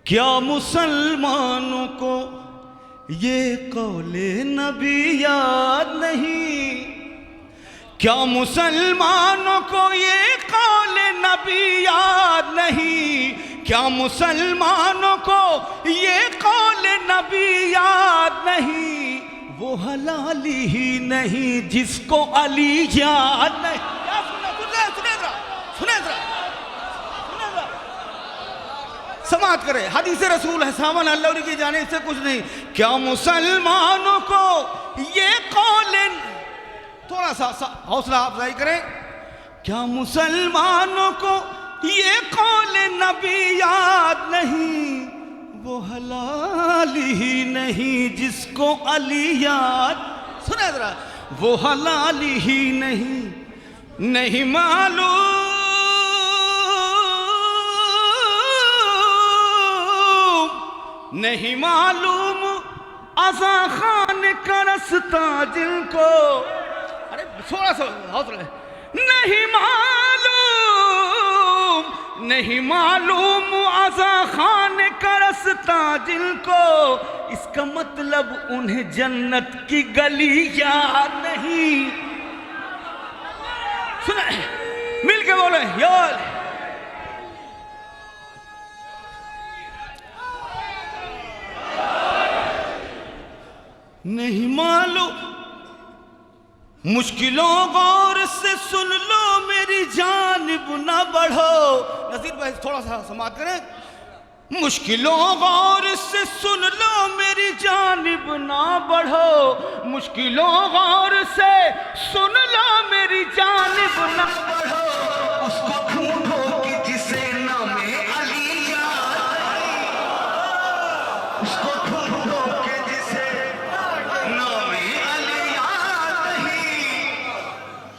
क्या मुसलमानों को ये कौले नबी याद नहीं, क्या मुसलमानों को ये कौले नबी याद नहीं, क्या मुसलमानों को ये कौले नबी याद नहीं, वो हलाली ही नहीं जिसको अली याद नहीं। सुने जरा समाप्त करें। हदीस रसूल है, सावन अल्लाह की जाने से कुछ नहीं। क्या मुसलमानों को थोड़ा सा हौसला अफजाई करें। क्या मुसलमानों को ये कौल नबी याद नहीं, वो हलाल ही नहीं जिसको अली याद। सुना जरा, वो हलाल ही नहीं मालूम आज़ा खान का रास्ता जिनको, अरे थोड़ा सा हौसला, नहीं मालूम आज़ा खान का रास्ता जिनको, इसका मतलब उन्हें जन्नत की गली याद नहीं। सुने, मिल के बोले यार। नहीं मालूम मुश्किलों गौर से सुन लो मेरी जानिब ना बढ़ो। नज़ीर भाई थोड़ा सा समाप्त करें। मुश्किलों गौर से सुन लो मेरी जानिब ना बढ़ो, मुश्किलों गौर से सुन लो मेरी जानिब ना बढ़ो। उसको ढूंढो कि जिसे नामे अली याद, उसको ढूंढो कि जिसे नामे अली याद नहीं।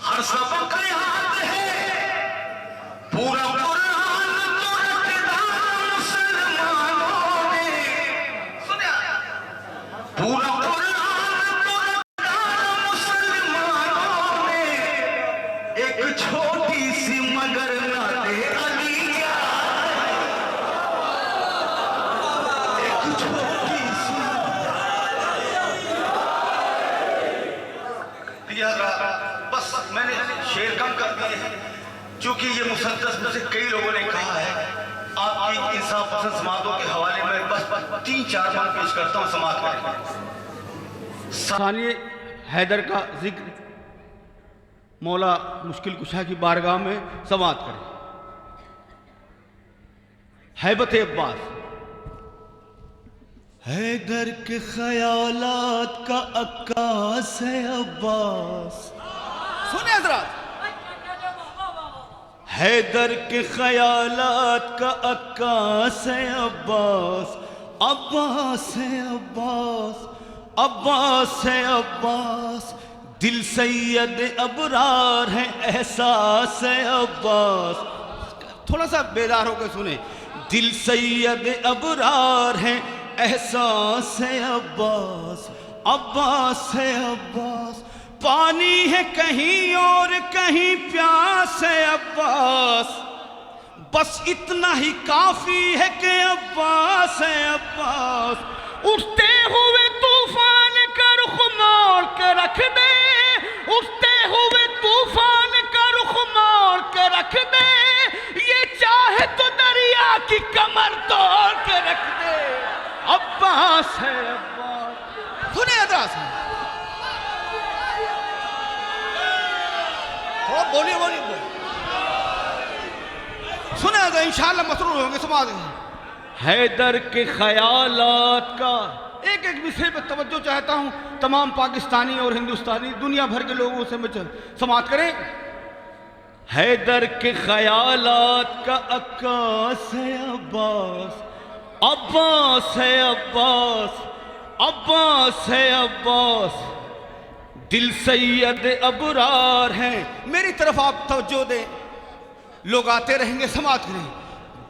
हर सबक याद है पूरा क्योंकि ये मुसद्दस मुझसे कई लोगों ने कहा है। आपकी इंसाफ पसंद समातों के हवाले में बस 3-4 बात पेश करता हूँ, समात करें। सानिए हैदर का जिक्र मौला मुश्किल कुशा की बारगाह में समात करें। हैबत अब्बास, हैदर के ख्यालात का अक्कास है अब्बास। सुने हज़रात, हैदर के ख्यालात का अक्कास है अब्बास, अब्बास है अब्बास, अब्बास है अब्बास। दिल सैयद अबरार है एहसास है अब्बास। थोड़ा सा बेदार होकर सुने। दिल सैयद अबरार है एहसास है अब्बास, अब्बास है अब्बास। पानी है कहीं और कहीं प्यास है अब्बास, बस इतना ही काफी है कि अब्बास है अब्बास। उठते हुए तूफान का रुख मोड़ के रख दे, उठते हुए तूफान का रुख मोड़ के रख दे, ये चाहे तो दरिया की कमर तोड़ के रख दे। अब्बास है अब्बास। सुने अब्बास, बोलिए बोलिए सुने तो इंशाअल्लाह मसरूर होंगे। समाज हैदर के ख्यालात का एक एक विषय पर तवज्जो चाहता हूँ। तमाम पाकिस्तानी और हिंदुस्तानी दुनिया भर के लोगों से मैं समात करें। हैदर के ख्यालात का अक्कास है अब्बास, अब्बास है अब्बास, अब्बास है अब्बास। दिल सैयद अबरार हैं। मेरी तरफ आप तवज्जो दें, लोग आते रहेंगे, समात करें।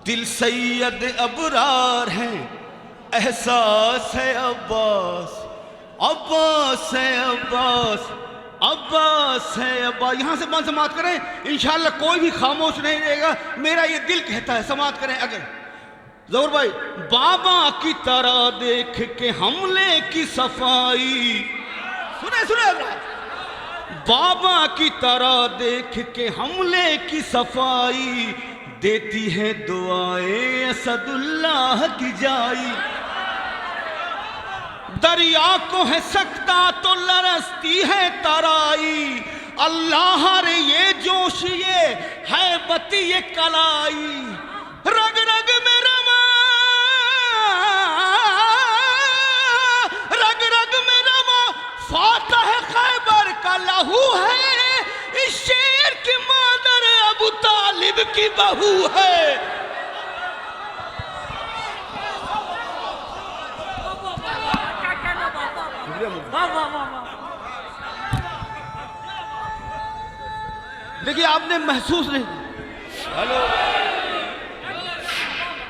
दिल सैयद अबरार हैं एहसास है अब्बास, अब्बास है अब्बास, अब्बास है अब्बास। यहाँ से मन समात करें, इंशाअल्लाह कोई भी खामोश नहीं रहेगा। मेरा ये दिल कहता है, समात करें। अगर ज़हूर भाई, बाबा की तरह देख के हमले की सफाई, सुने सुने, बाबा की तरह देख के हमले की सफाई, देती है दुआएं असदुल्लाह की जाई। दरिया को है सकता तो लरसती है तराई, अल्लाह रे ये जोश ये है बती ये कलाई। रग रग में रमा, रग रग में रमा फातह खैबर का का लहू है, इस शेर की मादर अबू तालिब की बहू है। देखिए आपने महसूस नहीं। हेलो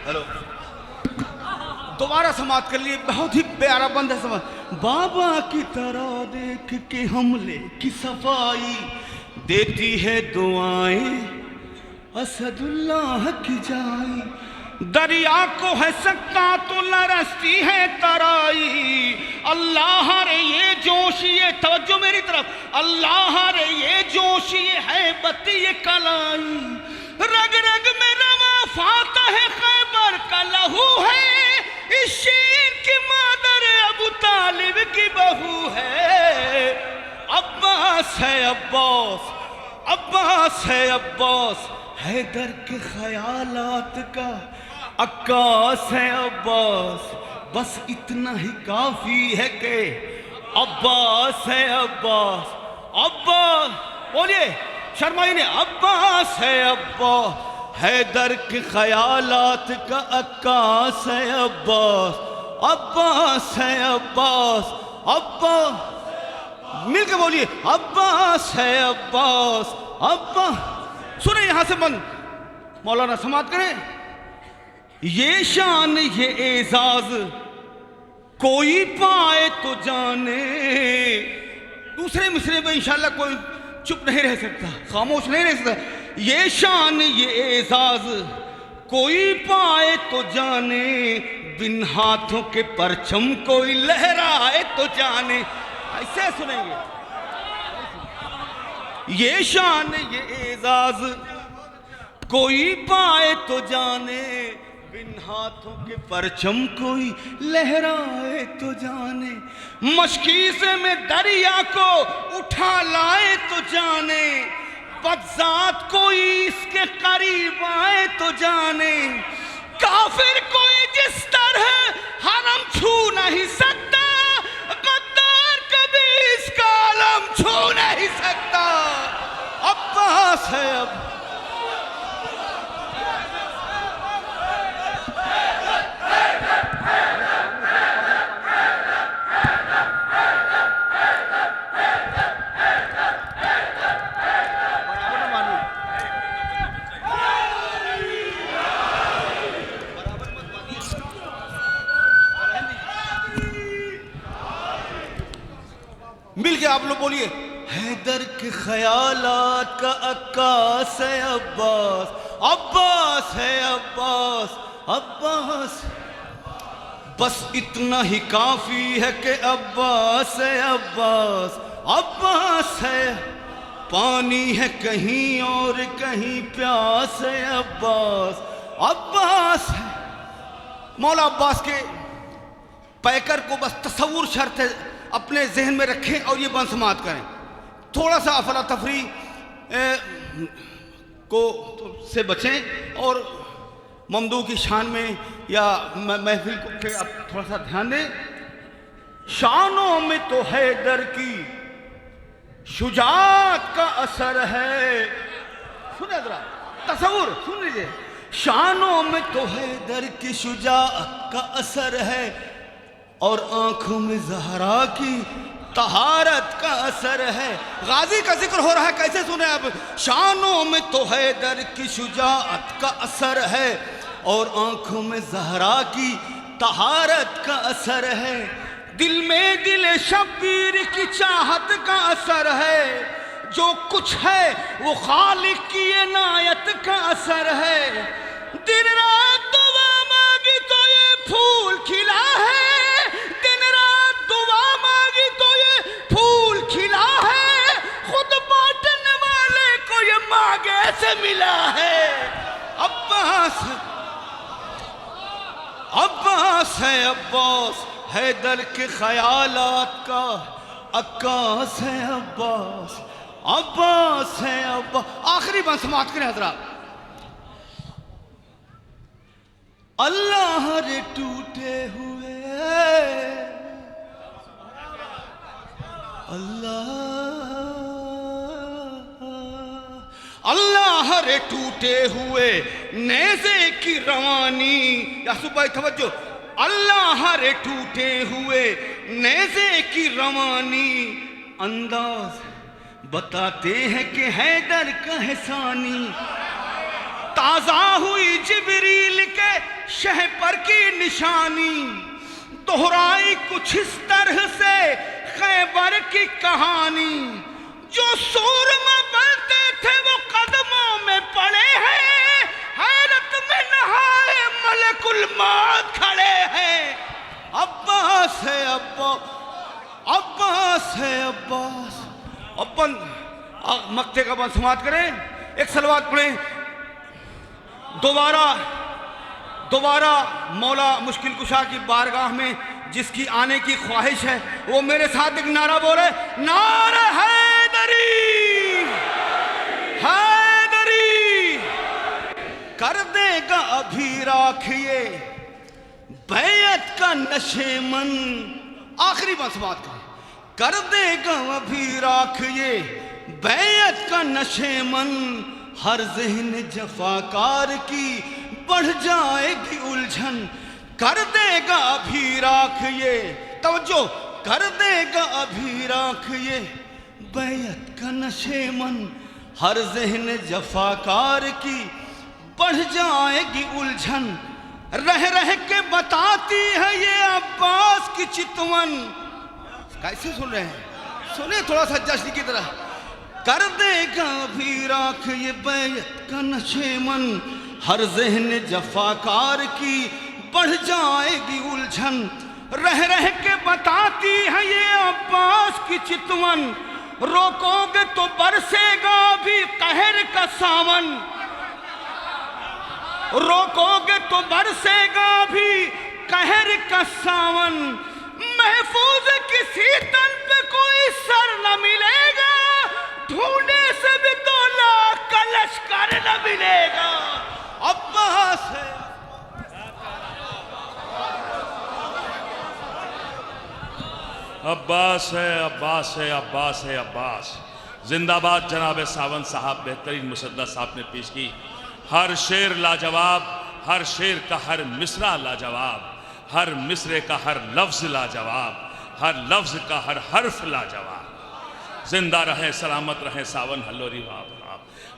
हेलो, दोबारा समाप्त कर लिए, बहुत ही प्यारा बंद है समाप्त। बाबा की तरह देख के हमले की सफाई देती है दुआएं असदुल्लाह की जाई। दरिया को है सक्का तो लरसती है तराई। अल्लाह रे ये जोश, ये तवज्जो मेरी तरफ, अल्लाह रे ये जोश, ये हैबत, ये कलाई, रग रग में रवा फातह खैबर का लहू है। इस शेर की मादर अबू तालिब की बहू है। अब्बास है अब्बास, अब्बास है अब्बास, हैदर के ख्यालात का अक्कास है अब्बास। बस इतना ही काफी है कि अब्बास है अब्बास। अब्बास बोलिए शर्माई ने, अब्बास है अब्बास, हैदर के ख्यालात का अक्कास है अब्बास। अब्बास है अब्बास, अब्बास मिलकर बोलिए अब्बास है अब्बास, अब्बास। सुने यहां से मन मौलाना समाप्त करें। ये शान ये एजाज कोई पाए तो जाने। दूसरे मिसरे में इंशाल्लाह कोई चुप नहीं रह सकता, खामोश नहीं रह सकता। ये शान ये एजाज कोई पाए तो जाने, बिन हाथों के परचम कोई लहराए तो जाने। ऐसे सुनेंगे। ये शान ये एजाज कोई पाए तो जाने, बिन हाथों के परचम कोई लहराए तो जाने। मशकीस में दरिया को उठा लाए तो जाने, बदजात कोई इसके करीब आए तो जाने। काफिर कोई जिस तरह हरम छू नहीं सकता, गद्दार कभी इसका आलम छू नहीं सकता। अब्बास है अब मिल के आप लोग बोलिए हैदर के ख्यालात का अक्कास है अब्बास। अब्बास है अब्बास, अब्बास। बस इतना ही काफी है कि अब्बास है अब्बास, अब्बास है। पानी है कहीं और कहीं प्यास है अब्बास, अब्बास है। मौला अब्बास के पैकर को बस तसव्वुर शर्त है, अपने जहन में रखें और ये बंद समाप्त करें। थोड़ा सा अफरा तफरी को से बचें और ममदू की शान में या महफिल को के अब थोड़ा सा ध्यान दें। शानों में तो हैदर की शुजात का असर है। सुने जरा तसव्वुर सुन लीजिए। शानों में तो हैदर की शुजात का असर है और आंखों में ज़हरा की तहारत का असर है। गाजी का जिक्र हो रहा है, कैसे सुने अब। शानों में तो हैदर की शुजाअत का असर है और आंखों में ज़हरा की तहारत का असर है। दिल में दिल शब्बीर की चाहत का असर है। जो कुछ है वो खालिक की इनायत का असर है। दिन रात दुआ मांगी तो ये फूल खिला है, दिन रात दुआ मांगी तो ये फूल खिला है। खुद बांटने वाले को ये मांगे से मिला है। अब्बास अब्बास है अब्बास, हैदर के ख्यालात का अक्कास है अब्बास, अब्बास है अब्बास। आखिरी बात समाप्त करें हजरात। अल्लाह रे टूटे हुए अल्लाह अल्लाह रे टूटे हुए नेज़े की रवानी, या सुबह तवज्जो, अल्लाह रे टूटे हुए नेज़े की रवानी, अंदाज बताते हैं कि हैदर का एहसानी, ताज़ा हुई जिब्रील के शह पर की निशानी, दोहराई कुछ इस तरह से खैबर की कहानी, जो सूर में बलते थे वो कदमों में पड़े हैं, हैरत में नहाए मलकुल मौत खड़े हैं। अब्बास है अब्बास, अब्बास है अब्बास। अपन मक्ते का बंद समाप्त करें, एक सलवात पढ़ें, दोबारा मौला मुश्किल कुशा की बारगाह में जिसकी आने की ख्वाहिश है वो मेरे साथ एक नारा बोले, नारा हैदरी, हैदरी। कर देगा अभी राखिए बैत का नशेमन, आखिरी बात बात कर देगा अभी राखिए बैत का नशेमन, हर ज़हन जफाकार की बढ़ जाएगी उलझन, कर देगा अभी राखिए, तवज्जो, कर देगा अभी राखिए बैत का नशेमन, हर ज़हन जफाकार की बढ़ जाएगी उलझन, रह रह के बताती है ये अब्बास की चितवन। कैसे सुन रहे हैं, सुने थोड़ा सा जश्न की तरह। कर देगा अभी राखिए बैत का नशेमन, हर ज़हन जफाकार की बढ़ जाएगी उलझन, रह रह के बताती है ये अब्बास की चितवन, रोकोगे तो बरसेगा भी कहर का सावन, रोकोगे तो बरसेगा भी कहर का सावन, महफूज किसी तन पे कोई सर न मिलेगा, ढूंढे से भी 2 लाख का लश्कर न मिलेगा। अब्बास है, अब्बास है, अब्बास है, अब्बास है, अब्बास जिंदाबाद। जनाब सावंत साहब बेहतरीन मुसद्दा साहब ने पेश की। हर शेर लाजवाब, हर शेर का हर मिसरा लाजवाब, हर मिसरे का हर लफ्ज लाजवाब, हर लफ्ज का हर हर्फ लाजवाब। जिंदा रहे सलामत रहे सावन हल्लोरी बाप।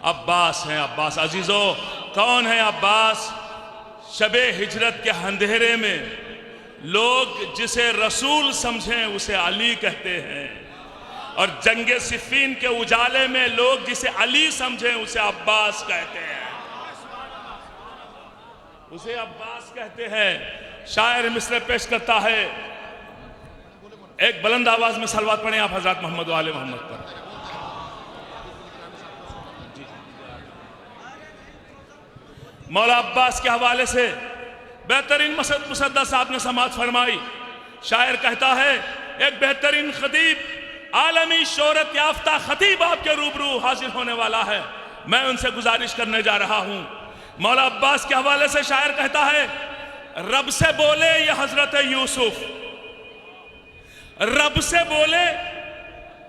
अब्बास हैं, अब्बास। अजीज़ो, कौन है अब्बास? शबे हिजरत के अंधेरे में लोग जिसे रसूल समझें उसे अली कहते हैं, और जंगे सिफ़ीन के उजाले में लोग जिसे अली समझें उसे अब्बास कहते हैं, उसे अब्बास कहते हैं। शायर मिसरे पेश करता है, एक बुलंद आवाज में सलवात पढ़ें आप हज़रत मोहम्मद वाले मोहम्मद पर। मौला अब्बास के हवाले से बेहतरीन मुसद्दा साहब ने समात फरमाई। शायर कहता है, एक बेहतरीन खतीब, आलमी शोहरत याफ्ता खतीब आपके रूबरू हाजिर होने वाला है, मैं उनसे गुजारिश करने जा रहा हूं। मौला अब्बास के हवाले से शायर कहता है, रब से बोले ये हजरत यूसुफ, रब से बोले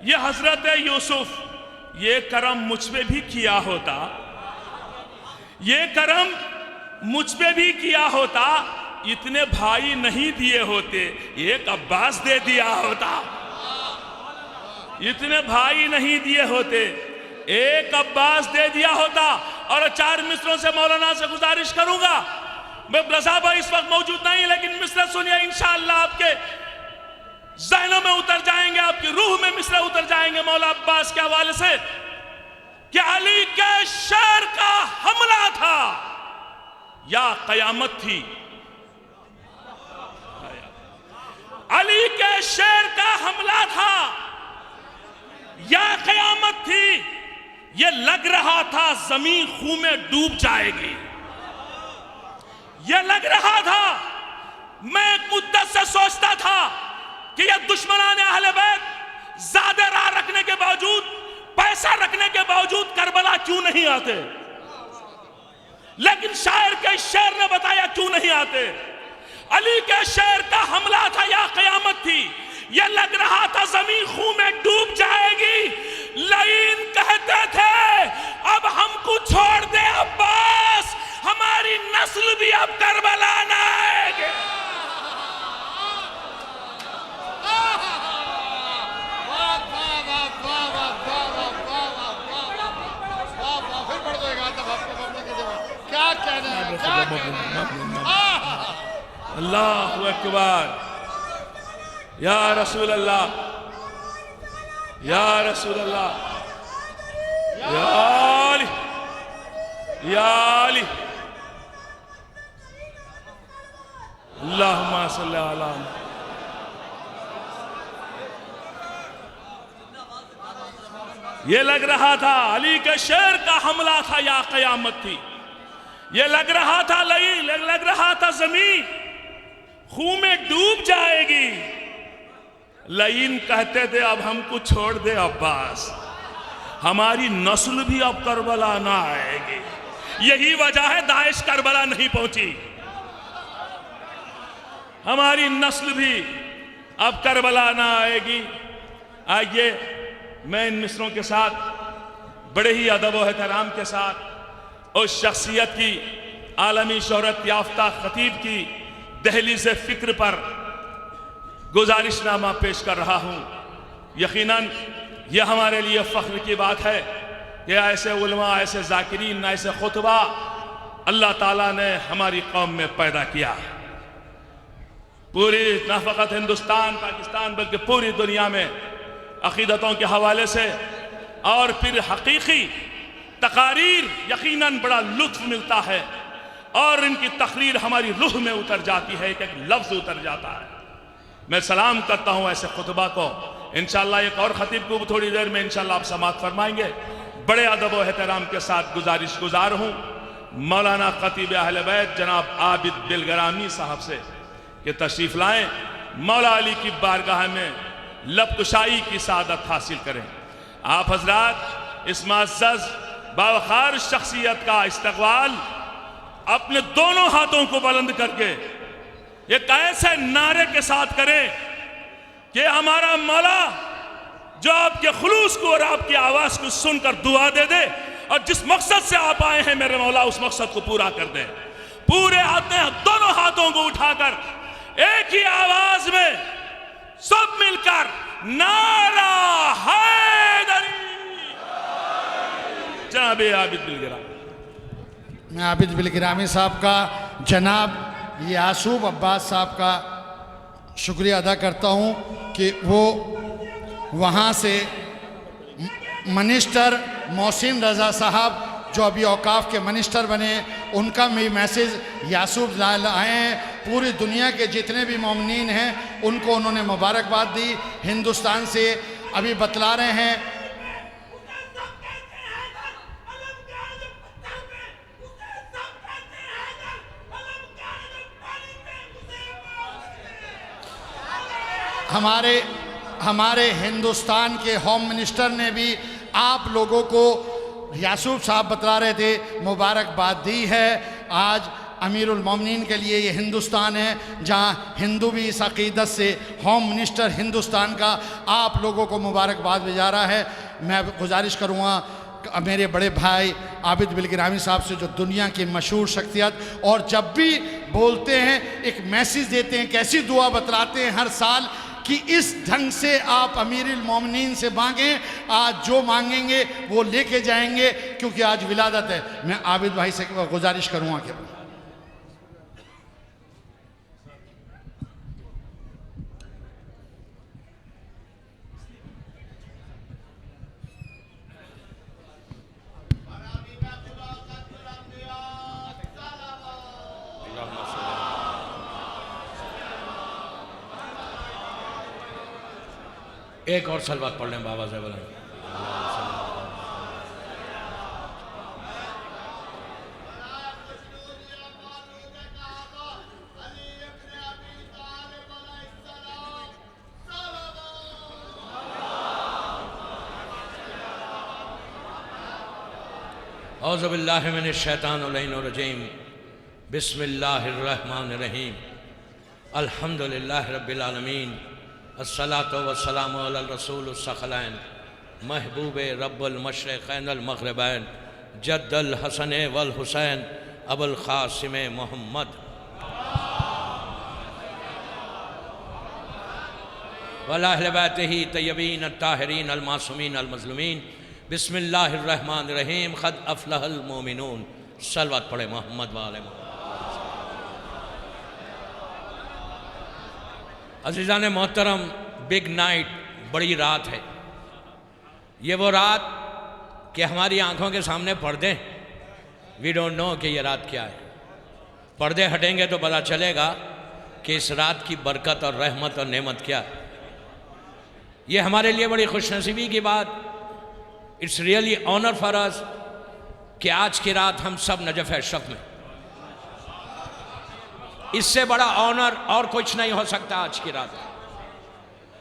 ये हजरत यूसुफ, ये करम मुझ पे भी किया होता, ये करम मुझ पे भी किया होता, इतने भाई नहीं दिए होते, एक अब्बास दे दिया होता। इतने भाई नहीं दिए होते, एक अब्बास दे दिया होता। और 4 मिसरों से मौलाना से गुजारिश करूंगा, मैं रज़ा भाई इस वक्त मौजूद नहीं, लेकिन मिसरे सुनिए, इंशाअल्लाह आपके ज़हनों में उतर जाएंगे, आपकी रूह में मिसरे उतर जाएंगे। मौला अब्बास के हवाले से कि अली के शेर का हमला था या कयामत थी, अली के शेर का हमला था या कयामत थी, ये लग रहा था जमीन खून में डूब जाएगी, ये लग रहा था। मैं मुद्दत से सोचता था कि ये दुश्मनाने अहले बैत ज़्यादा राह रखने के बावजूद, पैसा रखने के बावजूद करबला क्यों नहीं आते, लेकिन शायर के शेर ने बताया क्यों नहीं आते। अली के शेर का हमला था या कयामत थी, ये लग रहा था जमीन खून में डूब जाएगी, लेकिन कहते थे अब हम अल्लाहु अकबर, या रसूल अल्लाह, या रसूल अल्लाह, या अली, या अली, अल्लाहुम्मा सल्ली अला। ये लग रहा था अली के शेर का हमला था या कयामत थी। ये लग रहा था लग रहा था जमीन खून में डूब जाएगी। लईन कहते थे अब हमको छोड़ दे अब्बास, हमारी नस्ल भी अब करबला ना आएगी। यही वजह है दाइश करबला नहीं पहुंची। हमारी नस्ल भी अब करबला ना आएगी। आइए मैं इन मिसरों के साथ बड़े ही अदब व एहतराम के साथ उस शख्सियत की आलमी शोहरत याफ्ता खतीब की दहलीज़ फ़िक्र पर गुजारिशनामा पेश कर रहा हूँ। यकीनन यह हमारे लिए फ़ख्र की बात है कि ऐसे उलमा, ऐसे ज़ाकिरीन, ऐसे खुतबा अल्लाह ताला ने हमारी कौम में पैदा किया। पूरी न फ़क़त हिंदुस्तान, पाकिस्तान, बल्कि पूरी दुनिया में अक़ीदतों के हवाले से और फिर हकीकी तकारीर यकीनन बड़ा लुत्फ़ मिलता है और इनकी तकरीर हमारी रूह में उतर जाती है, एक एक लफ्ज़ उतर जाता है। मैं सलाम करता हूँ ऐसे खुतबा को। इंशाअल्लाह एक और ख़तीब को थोड़ी देर में इंशाअल्लाह आप समाअत फरमाएंगे। बड़े अदब व एहतराम के साथ गुजारिश गुजार हूँ मौलाना ख़तीब अहले बैत जनाब आबिद बिलग्रामी साहब से कि तशरीफ़ लाएँ, मौला अली की बारगाह में लबकुशाई की सादत हासिल करें। आप हजरात इस मुअज़्ज़ज़ बावक़ार शख्सियत का इस्तक़बाल अपने दोनों हाथों को बुलंद करके एक ऐसे नारे के साथ करें कि हमारा मौला जो आपके खुलूस को और आपकी आवाज़ को सुनकर दुआ दे दे और जिस मकसद से आप आए हैं मेरे मौला उस मकसद को पूरा कर दे। पूरे दोनों हाथों को उठाकर एक ही आवाज में सब मिलकर नारा हैदरी। जनाब आबिद बिलगिरामी, मैं आबिद बिलगिरामी साहब का जनाब यासूब अब्बास साहब का शुक्रिया अदा करता हूँ कि वो वहाँ से मिनिस्टर मोहसिन रज़ा साहब जो अभी औकाफ के मिनिस्टर बने, उनका भी मैसेज यासूब लाए हैं। पूरी दुनिया के जितने भी मोमिनीन हैं उनको उन्होंने मुबारकबाद दी। हिंदुस्तान से अभी बतला रहे हैं हमारे हिंदुस्तान के होम मिनिस्टर ने भी आप लोगों को यासूब साहब बतला रहे थे मुबारकबाद दी है। आज अमीरुल मोमिनीन के लिए ये हिंदुस्तान है जहाँ हिंदू भी इस अक़ीदत से होम मिनिस्टर हिंदुस्तान का आप लोगों को मुबारकबाद भेजा रहा है। मैं गुजारिश करूँगा मेरे बड़े भाई आबिद बिलगिरामी साहब से जो दुनिया की मशहूर शख्सियत और जब भी बोलते हैं एक मैसेज देते हैं, कैसी दुआ बतलाते हैं हर साल कि इस ढंग से आप अमीरुल मोमिनीन से मांगें, आज जो मांगेंगे वो लेके जाएंगे क्योंकि आज विलादत है। मैं आबिद भाई से गुजारिश करूँगा कि एक और सलवात पढ़ लें बाबा साहब। औज़ु बिल्लाहि मिनश शैतानिर रजीम, बिस्मिल्लाहिर्रहमानिर्रहीम, अल्हम्दुलिल्लाहि रब्बिल आलमीन, अस्सलातु वस्सलामु अला रसूलिस सखलैन, महबूबे रब्बुल मशरिक़ैन वल मग़रिबैन, जद्दुल हसन वल हुसैन, अबुल क़ासिम मोहम्मद वल अहले बैतिही तय्यबीन अत्ताहिरीन अल मासूमीन अल मज़लूमीन। बिस्मिल्लाहिर्रहमानिर्रहीम, क़द अफ़लहल मोमिनून। सलवत पढ़े मोहम्मद वाले मोहम्मद। अज़ीज़ान मोहतरम, बिग नाइट, बड़ी रात है। ये वो रात कि हमारी आंखों के सामने पर्दे, वी डोंट नो कि ये रात क्या है। पर्दे हटेंगे तो पता चलेगा कि इस रात की बरकत और रहमत और नेमत क्या है। ये हमारे लिए बड़ी खुशनसीबी की बात, it's really honour for us कि आज की रात हम सब नजफ़ अशरफ में, इससे बड़ा ऑनर और कुछ नहीं हो सकता। आज की रात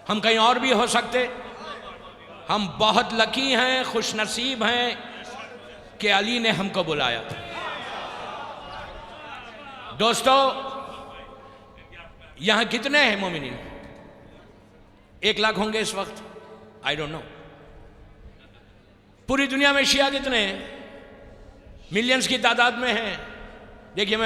हम कहीं और भी हो सकते। हम बहुत लकी हैं, खुशनसीब हैं कि अली ने हमको बुलाया। दोस्तों, यहां कितने हैं मोमिनीन? 1 लाख होंगे इस वक्त, आई डोंट नो। पूरी दुनिया में शिया कितने हैं? मिलियंस की तादाद में हैं। देखिए, मैं